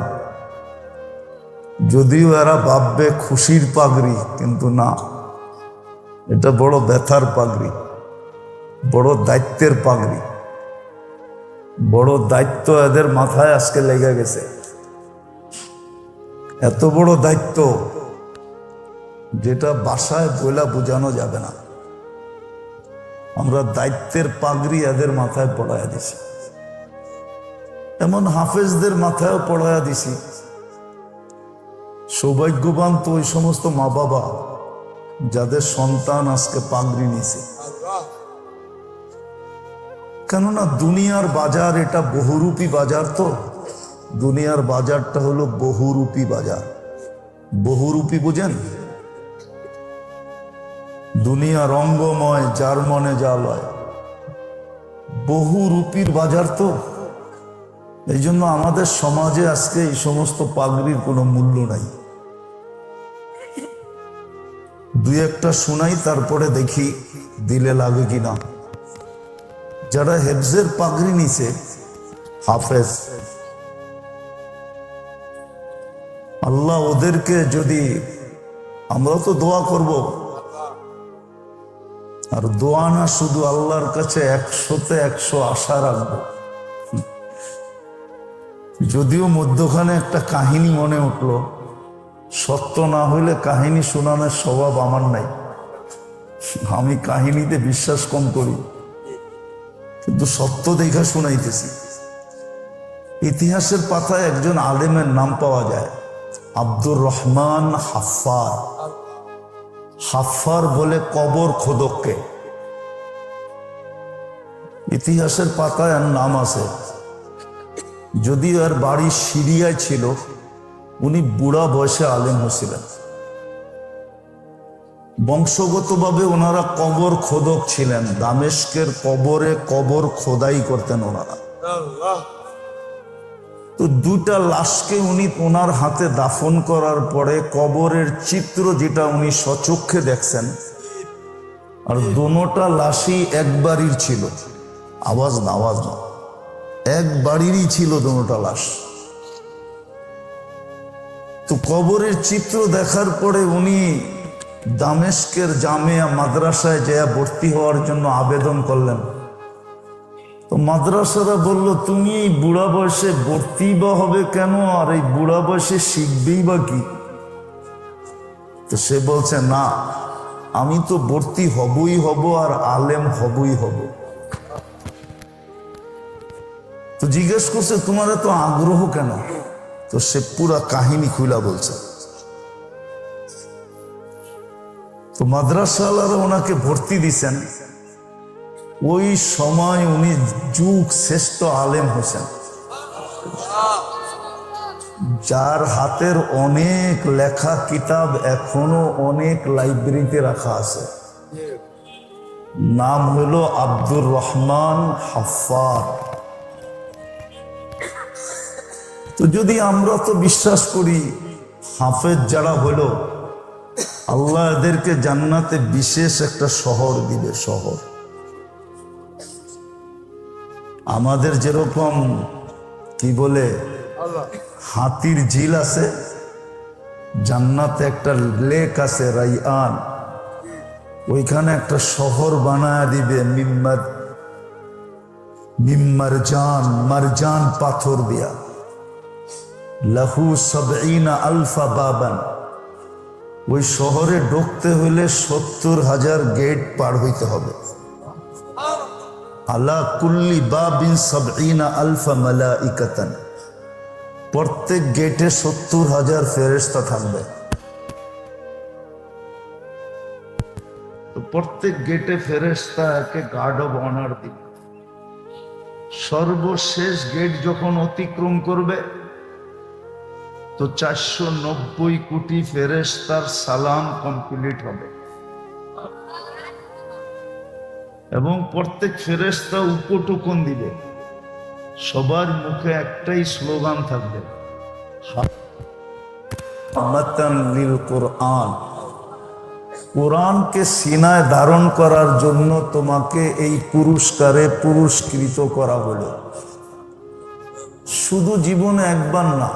[SPEAKER 1] যদিও এরা ভাববে খুশির পাগড়ি, কিন্তু না, এটা বড় ব্যথার পাগড়ি, বড় দায়িত্বের পাগড়ি। বড় দায়িত্ব এদের মাথায় আজকে লেগে গেছে। এত বড় দায়িত্ব যেটা বাসায় বইলা বোঝানো যাবে না। আমরা দায়িত্বের পাগড়ি এদের মাথায় পড়াইয়া দিছি, এমন হাফেজদের মাথায়ও পড়াইয়া দিছি। সৌভাগ্যবান তো ওই সমস্ত মা বাবা যাদের সন্তান আজকে পাগড়ি নিছে, কেননা দুনিয়ার বাজার এটা বহুরূপী বাজার। তো দুনিয়ার বাজারটা হলো বহুরূপী বাজার। বহুরূপী বুঝেন? দুনিয়া রঙ্গময়, যার মনে যা লয়, বহুরূপীর বাজার। তো এই জন্য আমাদের সমাজে আজকে এই সমস্ত পাগড়ির কোনো মূল্য নাই। দুই একটা শোনাই, তারপরে দেখি দিলে লাগে কিনা। যারা হেফজের পাগড়ি নিছে, হাফেজ, আল্লাহ ওদেরকে যদি, আমরা তো দোয়া করব, আর দোয়া না শুধু আল্লাহর কাছে 100-তে 100 আশা রাখবো। যদিও মধ্যখানে একটা কাহিনী মনে উঠলো, সত্য না হইলে কাহিনী শোনানোর স্বভাব আমার নাই, আমি কাহিনীতে বিশ্বাস কম করি, কিন্তু সত্য দেখা শোনাইতেছি। ইতিহাসের পাতায় একজন আলেমের নাম পাওয়া যায়, আব্দুর রহমান হাফফার। হাফফার বলে কবর খোদককে, ইতিহাসের পাতায় আর নাম আছে। যদিও আর বাড়ি সিরিয়ায় ছিল, উনি বুড়া বয়সে আলেম হয়েছিলেন। বংশগতভাবে ওনারা কবর খোদক ছিলেন, দামেস্কের কবরে কবর খোদাই করতেন ওনারা। তো 2টা লাশকে উনি ওনার হাতে দাফন করার পরে কবরের চিত্র যেটা উনি স্বচক্ষে দেখছেন, আর দোনোটা লাশই এক বাড়ির ছিল, আওয়াজ না এক বাড়িরই ছিল দোনোটা লাশ। তো কবরের চিত্র দেখার পরে উনি দামেস্কের জামিয়া মাদ্রাসায় যেয়ে ভর্তি হওয়ার জন্য আবেদন করলেন। তো মাদ্রাসারা বলল, তুমি এই বুড়া বয়সে ভর্তি বা হবে কেন, আর এই বুড়া বয়সে শিখবেই বা কি? তো সে বলছে, না, আমি তো ভর্তি হবই হব, আর আলেম হবই হব। তো জিজ্ঞেস করছে, তোমার এত আগ্রহ কেন? তো সে পুরা কাহিনী খুলা বলছে। তো মাদ্রাসাওয়ালারা ওনাকে ভর্তি দিছেন। ওই সময় উনি যুগ শ্রেষ্ঠ আলেম হোসেন। যার হাতের অনেক লেখা কিতাব এখনো অনেক লাইব্রেরিতে রাখা আছে, নাম হলো আব্দুর রহমান হাফফার। তো যদি আমরা তো বিশ্বাস করি হাফেজ যারা হলো আল্লাহ এদেরকে জান্নাতে বিশেষ একটা শহর দিবে। শহর আমাদের যেরকম কি বলে হাতির ঝিল আছে, জান্নাতে একটা লেক আছে রাইয়ান, ওইখানে একটা শহর বানায় দিবে মিম্মারজান, মারজান পাথর দিয়া। লাহু ৭০,০০০ বাবান। ওই শহরে ঢুকতে হইলে ৭০,০০০ গেট পার হইতে হবে। আলা কুল্লি বাবিন ৭০,০০০ মালাইকাতান। প্রত্যেক গেটে ৭০,০০০ ফেরেশতা থাকবে। তো প্রত্যেক গেটে ফেরেশতা একে গার্ড অব অনার দিবে। সর্বশেষ গেট যখন অতিক্রম করবে তো ৪৯০ কোটি ফেরেশতার সালাম কমপ্লিট হবে এবং প্রত্যেক ফেরেশতা উপটোকন দিবে। সবার মুখে একটাই স্লোগান থাকবে, হামাতান লিল কোরআন। কোরআনকে সিনায় ধারণ করার জন্য তোমাকে এই পুরস্কারে পুরস্কৃত করা হলো। শুধু জীবনে একবার না,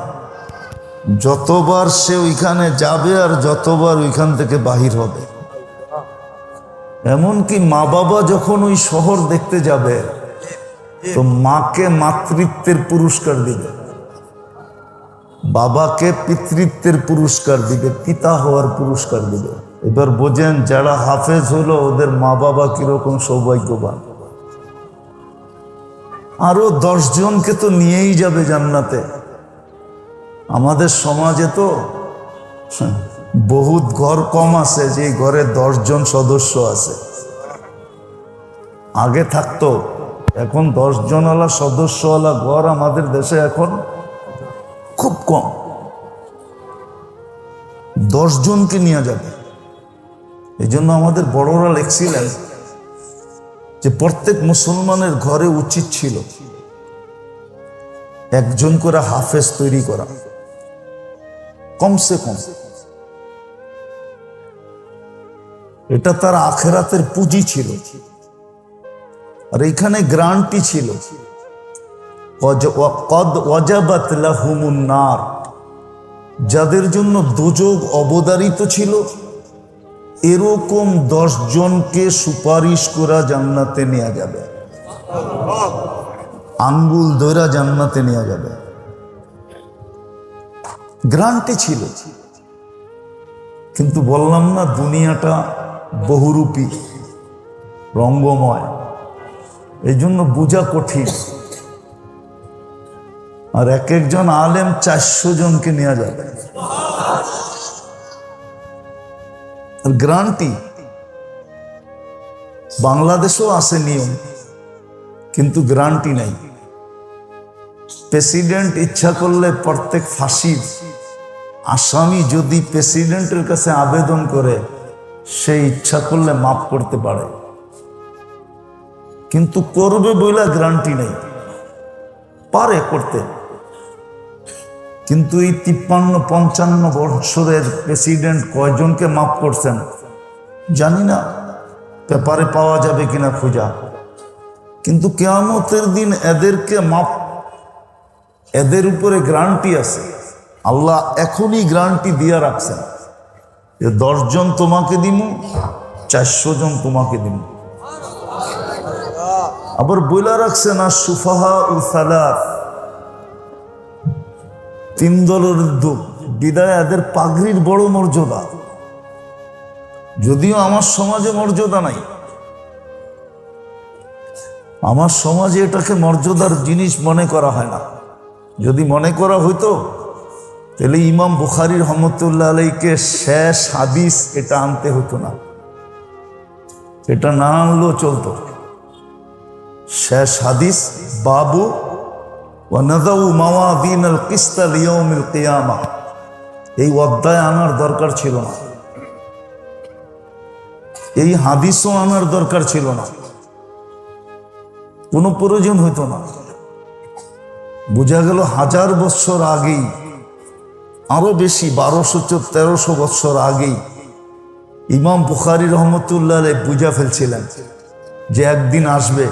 [SPEAKER 1] যতবার সে ওইখানে যাবে আর যতবার ওইখান থেকে বাহির হবে। এমনকি মা বাবা যখন ওই শহর দেখতে যাবে তো মাকে মাতৃত্বের পুরস্কার দিবে, বাবাকে পিতৃত্বের পুরস্কার দিবে, পিতা হওয়ার পুরস্কার দিবে। এবার বোঝেন যারা হাফেজ হলো ওদের মা বাবা কিরকম সৌভাগ্যবান। আরো ১০ জনকে তো নিয়েই যাবে জান্নাতে। আমাদের সমাজে তো বহুত ঘর কম আছে যে ঘরে ১০ জন সদস্য আছে। আগে থাকতো, এখন ১০ জনওয়ালা সদস্যওয়ালা ঘর আমাদের দেশে এখন খুব কম। ১০ জনকে নিয়ে যাবে। এই জন্য আমাদের বড়রা লিখছিলেন যে প্রত্যেক মুসলমানের ঘরে উচিত ছিল একজন করে হাফেজ তৈরি করা, কমসে কম। এটা তার আখেরাতের পুঁজি ছিল। আর এইখানে গ্রান্টি ছিল, কদ ওয়াজাবাত লাহুমুন নার, যাদের জন্য দোজখ অবধারিত ছিল এরকম ১০ জনকে সুপারিশ করা জান্নাতে নেওয়া যাবে, আঙ্গুল ধরা জান্নাতে নেওয়া যাবে। গ্রান্টি ছিল। কিন্তু বললাম না দুনিয়াটা বহুরূপী, রঙ্গময়, এই জন্য বোঝা কঠিন। আর এক একজন আলেম ৪০০ জনকে নেওয়া যাবে। গ্রান্টি বাংলাদেশেও আছে নিয়ম, কিন্তু গ্রান্টি নাই। প্রেসিডেন্ট ইচ্ছা করলে প্রত্যেক ফাঁসির আসামি যদি প্রেসিডেন্টের কাছে আবেদন করে সে ইচ্ছা করলে মাফ করতে পারে, কিন্তু করবে বলে গ্যারান্টি নেই। পারে করতে, কিন্তু এই ৫৩-৫৫ বছরের প্রেসিডেন্ট কয়জনকে মাফ করছেন জানি না, পেপারে পাওয়া যাবে কিনা খোঁজা। কিন্তু কিয়ামতের দিন এদেরকে মাফ, এদের উপরে গ্যারান্টি আছে। আল্লাহ এখনই গ্যারান্টি দিয়ে রাখছেন যে ১০ জন তোমাকে দিব, ৪০০ জন তোমাকে দিব। আবার বইলা রাখছেন আর সুফাহা উ সালাত, ৩ দলের বিদায় এদের পাগড়ির বড় মর্যাদা। যদিও আমার সমাজে মর্যাদা নাই, আমার সমাজে এটাকে মর্যাদার জিনিস মনে করা হয় না। যদি মনে করা হইতো তাহলে ইমাম বুখারী রহমতুল্লাহ আলাইকে শেষ হাদিস এটা আনতে হতো না, এটা না আনলেও চলতো। শেষ হাদিস বাবু ওয়া নাযাউ মাওয়াযিনাল কিসতা লিয়াউমিল কিয়ামাহ, এই অধ্যায় আনার দরকার ছিল না, এই হাদিসও আনার দরকার ছিল না, কোনো প্রয়োজন হইতো না। বোঝা গেল 1000 বছর আগেই, আরো বেশি 1200-1300 বছর আগেই ইমাম বুখারী রহমতুল্লাহ আলাইহি বুঝা ফেলছিলেন যে একদিন আসবে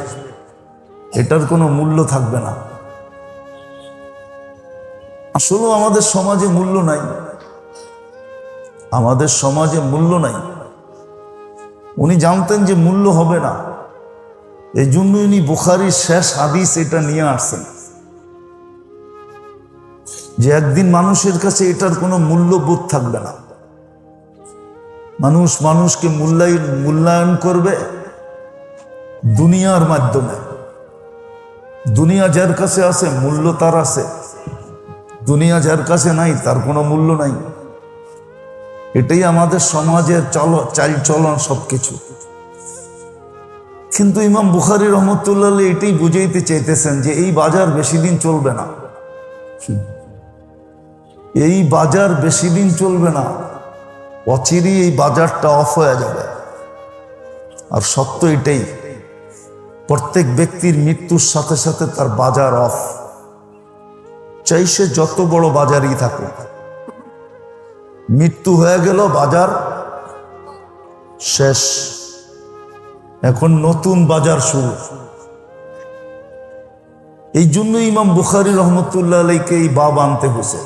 [SPEAKER 1] এটার কোনো মূল্য থাকবে না। আসলে আমাদের সমাজে মূল্য নাই, আমাদের সমাজে মূল্য নাই। উনি জানতেন যে মূল্য হবে না, এই জন্য উনি বুখারীর শেষ হাদিস এটা নিয়ে আসছেন যে একদিন মানুষের কাছে এটার কোনো মূল্যবোধ থাকবে না। মানুষ মানুষকে মূল্যায়ন করবে দুনিয়ার মাধ্যমে। দুনিয়া যার কাছে আছে মূল্য তার আছে, দুনিয়া যার কাছে নাই তার কোনো মূল্য নাই। এটাই আমাদের সমাজের চালচলন সবকিছু। কিন্তু ইমাম বুখারী রহমতুল্লাহ আলাইহি এটাই বুঝাইতে চাইতেছেন যে এই বাজার বেশি দিন চলবে না, এই বাজার বেশি দিন চলবে না, অচিরেই এই বাজারটা অফ হয়ে যাবে। আর সত্য এটাই, প্রত্যেক ব্যক্তির মৃত্যুর সাথে সাথে তার বাজার অফ, চাই সে যত বড় বাজারই থাকুক। মৃত্যু হয়ে গেল, বাজার শেষ, এখন নতুন বাজার শুরু। এই জন্য ইমাম বুখারী রহমতুল্লাহ আলাইহিকে এই বাব আনতে হয়েছে।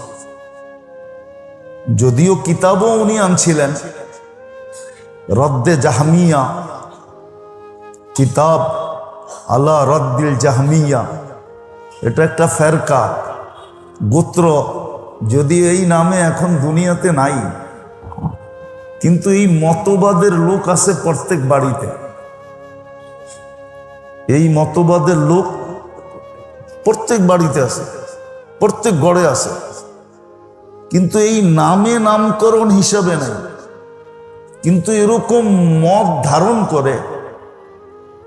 [SPEAKER 1] যদিও কিতাবও উনি আনছিলেন, রদ্দে জাহমিয়া, কিতাব আলা রদ্দিল জাহমিয়া, এটা একটা ফেরকা গোত্র, যদি এই নামে এখন দুনিয়াতে নাই, কিন্তু এই মতবাদের লোক আছে প্রত্যেক বাড়িতে। এই মতবাদের লোক প্রত্যেক বাড়িতে আছে, প্রত্যেক ঘরে আছে, কিন্তু এই নামে নামকরণ হিসাবে নাই। কিন্তু এরকম মত ধারণ করে,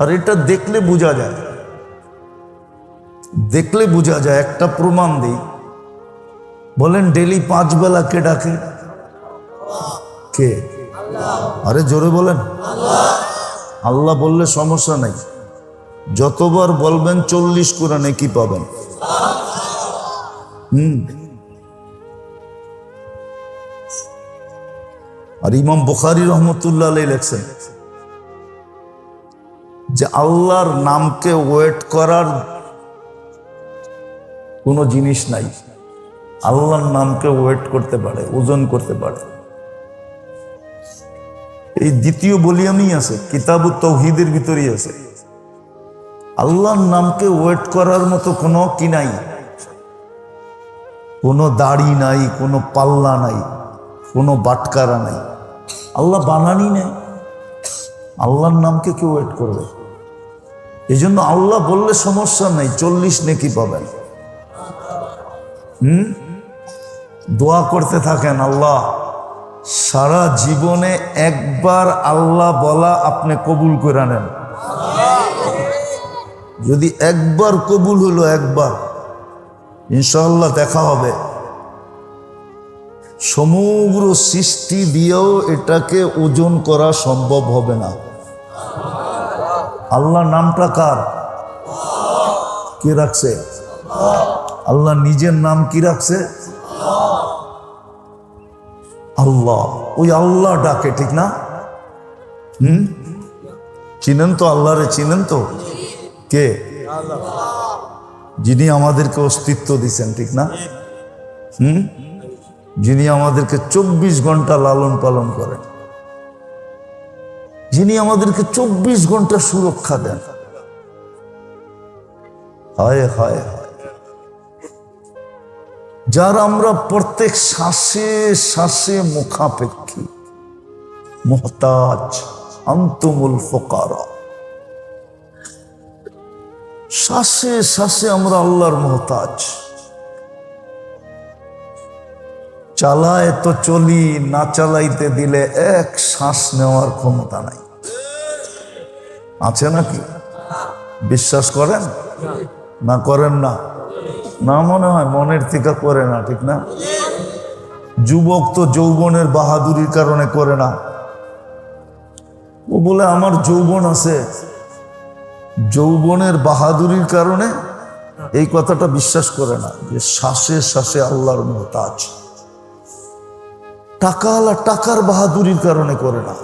[SPEAKER 1] আর এটা দেখলে বোঝা যায়, দেখলে বোঝা যায়। একটা প্রমাণ দিই, বলেন ডেলি 5 বেলা কে ডাকে? কে? আরে জোরে বলেন। আল্লাহ বললে সমস্যা নাই, যতবার বলবেন 40 করে নেকি পাবেন। আর ইমাম বুখারী রহমতুল্লাহ আলাইহি লেখছেন যে আল্লাহর নামকে ওয়েট করার কোনো জিনিস নাই। আল্লাহর নামকে ওয়েট করতে পারে, ওজন করতে পারে। এই দ্বিতীয় ভলিউমই আছে, কিতাবুত তাওহীদের ভিতরেই আছে। আল্লাহর নামকে ওয়েট করার মতো কোনো কি নাই, কোনো দাড়ি নাই, কোনো পাল্লা নাই, কোনো বাটকারা নাই। আল্লাহ বানানি নেই, আল্লাহর নামকে কেউ ওয়েট করবে। এই জন্য আল্লাহ বললে সমস্যা নাই, 40 নেকি পাবেন। দোয়া করতে থাকেন, আল্লাহ সারা জীবনে একবার আল্লাহ বলা আপনি কবুল করে নেন। যদি একবার কবুল হলো, একবার, ইনশাআল্লাহ দেখা হবে। সমগ্র সৃষ্টি দিয়েও এটাকে ওজন করা সম্ভব হবে না। আল্লাহ নামটা কার? কে রাখছে? আল্লাহ নিজের নাম কি রাখছে? আল্লাহ। ওই আল্লাহ ডাকে, ঠিক না? চিনেন তো আল্লাহরে? চিনেন তো? কে? যিনি আমাদেরকে অস্তিত্ব দিচ্ছেন, ঠিক না? যিনি আমাদেরকে 24 ঘন্টা লালন পালন করেন, যিনি আমাদেরকে 24 ঘন্টা সুরক্ষা দেন। হায় হায় হায়, যার আমরা প্রত্যেক শ্বাসে শ্বাসে মুখাপেক্ষী, মুহতাজ, আনতুমুল ফুকারা। শ্বাসে শ্বাসে আমরা আল্লাহর মুহতাজ। চালায় তো চলি, না চালাইতে দিলে এক শ্বাস নেওয়ার ক্ষমতা নাই। আছে নাকি? বিশ্বাস করেন না? করেন না? না, মনে হয় মনের থেকে করে না, ঠিক না? যুবক তো যৌবনের বাহাদুরির কারণে করে না। ও বলে আমার যৌবন আছে, যৌবনের বাহাদুরির কারণে এই কথাটা বিশ্বাস করে না যে শ্বাসে শ্বাসে আল্লাহর মুহতাজ। টাকাওয়ালা টাকার বাহাদুরির কারণে করে না,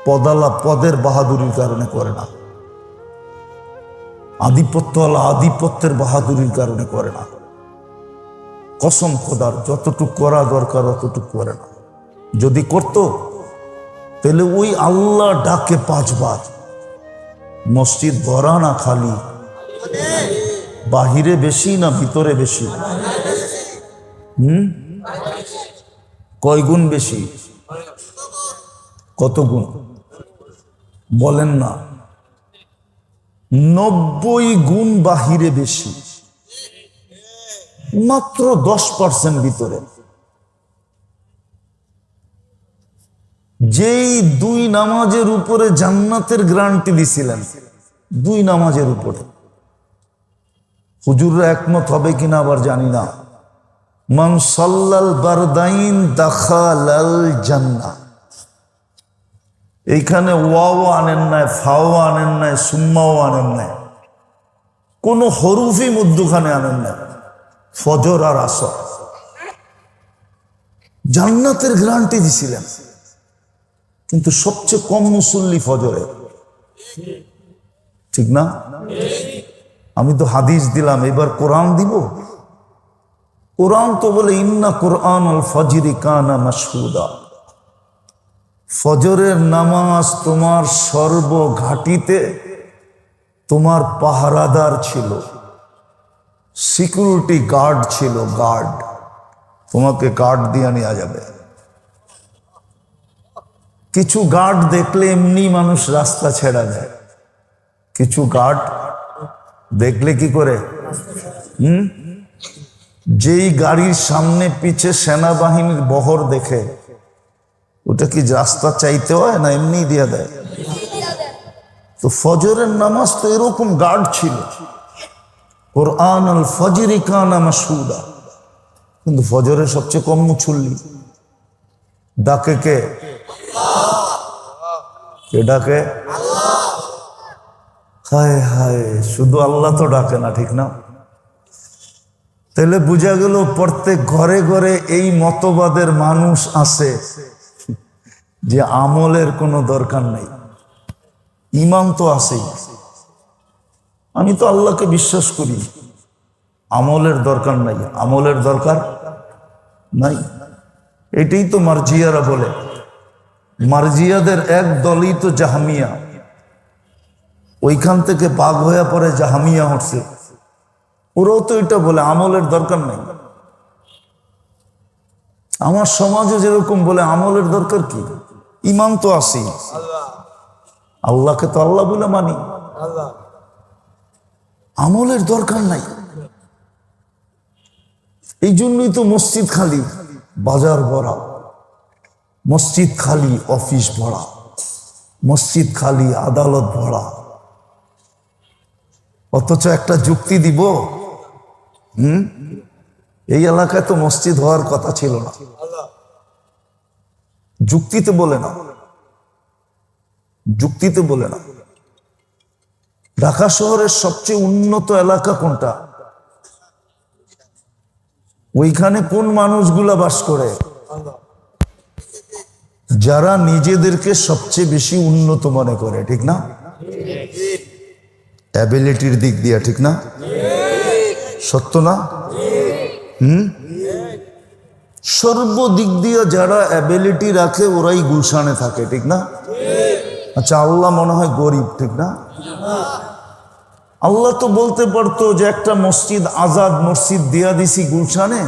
[SPEAKER 1] পদালা পদের বাহাদুরির কারণে করে না, আধিপত্যওয়ালা আধিপত্যের বাহাদুরির কারণে করে না। কসম খোদার, যতটুকু করা দরকার অতটুকু করে না। যদি করত তাহলে ওই আল্লাহ ডাকে 5 বার, মসজিদ ভরা না খালি, বাহিরে বেশি না ভিতরে বেশি? কয় গুণ বেশি? কত গুণ বলেন না? 90 গুণ বাহিরে বেশি, মাত্র 10% ভিতরে। যেই 2 নামাজের উপরে জান্নাতের গ্যারান্টি দিছিলেন, 2 নামাজের উপরে, হুজুররা একমত হবে কিনা আবার জানি না। মান সাল্লাল বারদাইন দাখালাল জান্নাহ। এইখানে ওয়াও আনেন নাই, ফাও আনেন নাই, সুম্মাও আনেন নাই, কোন হরুফি মধ্যখানে আনেন নাই। ফজর আর আসর জান্নাতের গ্যারান্টি দিছিলেন, কিন্তু সবচেয়ে কম মুসল্লি ফজরে, ঠিক না? আমি তো হাদিস দিলাম, এবার কোরআন দিব। কোরআন তো বলে ইন্না কোরআন আল ফজরি কানা মাশহুদা। ফজরের নামাজ তোমার সর্বঘাটিতে তোমার পাহারাদার ছিল, সিকিউরিটি গার্ড ছিল, গার্ড। তোমাকে গার্ড দিয়ে নেওয়া যাবে। কিছু গার্ড দেখলে এমনি মানুষ রাস্তা ছেড়া যায়, কিছু গার্ড দেখলে কি করে? যেই গাড়ির সামনে পিছে সেনাবাহিনীর বহর দেখে, ওটা কি রাস্তা চাইতে হয় না এমনি দিয়ে দেয়? তো ফজরের নামাজ তো এরকম গার্ড ছিল, কোরআন আল ফজরি কানা মাশহুদা। কিন্তু ফজরের সবচেয়ে কম মুসল্লি। ডাকে কে? কে ডাকে? হায় হায়, শুধু আল্লাহ তো ডাকে না, ঠিক না? তাহলে বোঝা গেল প্রত্যেক ঘরে ঘরে এই মতবাদের মানুষ আছে যে আমলের কোনো দরকার নেই, ইমান তো আছেই। আমি তো আল্লাহকে বিশ্বাস করি, আমলের দরকার নাই, আমলের দরকার নাই। এটাই তো মার্জিয়ারা বলে। মার্জিয়াদের এক দলই তো জাহামিয়া, ওইখান থেকে বাগ হয়ে পরে জাহামিয়া হচ্ছে। ওরাও তো এটা বলে আমলের দরকার নেই। আমার সমাজে যেরকম বলে আমলের দরকার কি, ইমান তো আসি, আল্লাহকে তো আল্লাহ বলে মানি, আমলের দরকার নাই। এই জন্যই তো মসজিদ খালি, বাজার ভরা, মসজিদ খালি, অফিস ভরা, মসজিদ খালি, আদালত ভরা। অথচ একটা যুক্তি দিব, এই এলাকায় তো মসজিদ হওয়ার কথা ছিল না, যুক্তিতে বলে না, যুক্তিতে বলে না। ঢাকা শহরের সবচেয়ে উন্নত এলাকা কোনটা? ওইখানে কোন মানুষগুলা বাস করে? যারা নিজেদেরকে সবচেয়ে বেশি উন্নত মনে করে, ঠিক না? অ্যাবিলিটির দিক দিয়ে, ঠিক না? সত্য না? সর্বদিক দিয়ে যারা অ্যাবিলিটি রাখে ওরাই গুলশানে থাকে, ঠিক না? আচ্ছা, আল্লাহ মনে হয় গরিব, ঠিক না? আল্লাহ তো বলতে পারতো যে একটা মসজিদ, আজাদ মসজিদ দিয়া দিছি গুলশানে,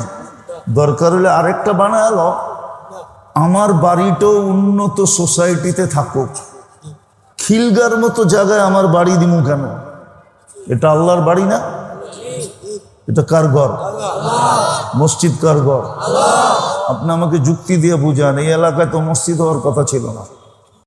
[SPEAKER 1] দরকার হলে আরেকটা বানালো, আমার বাড়িটাও উন্নত সোসাইটিতে থাকুক, খিলগার মতো জায়গায় আমার বাড়ি দিমু কেন? এটা আল্লাহর বাড়ি না? এটা কার ঘর? মসজিদ কার ঘর? আপনি আমাকে যুক্তি দিয়ে বুঝান। এই এলাকায় তো মসজিদ হওয়ার কথা ছিল না।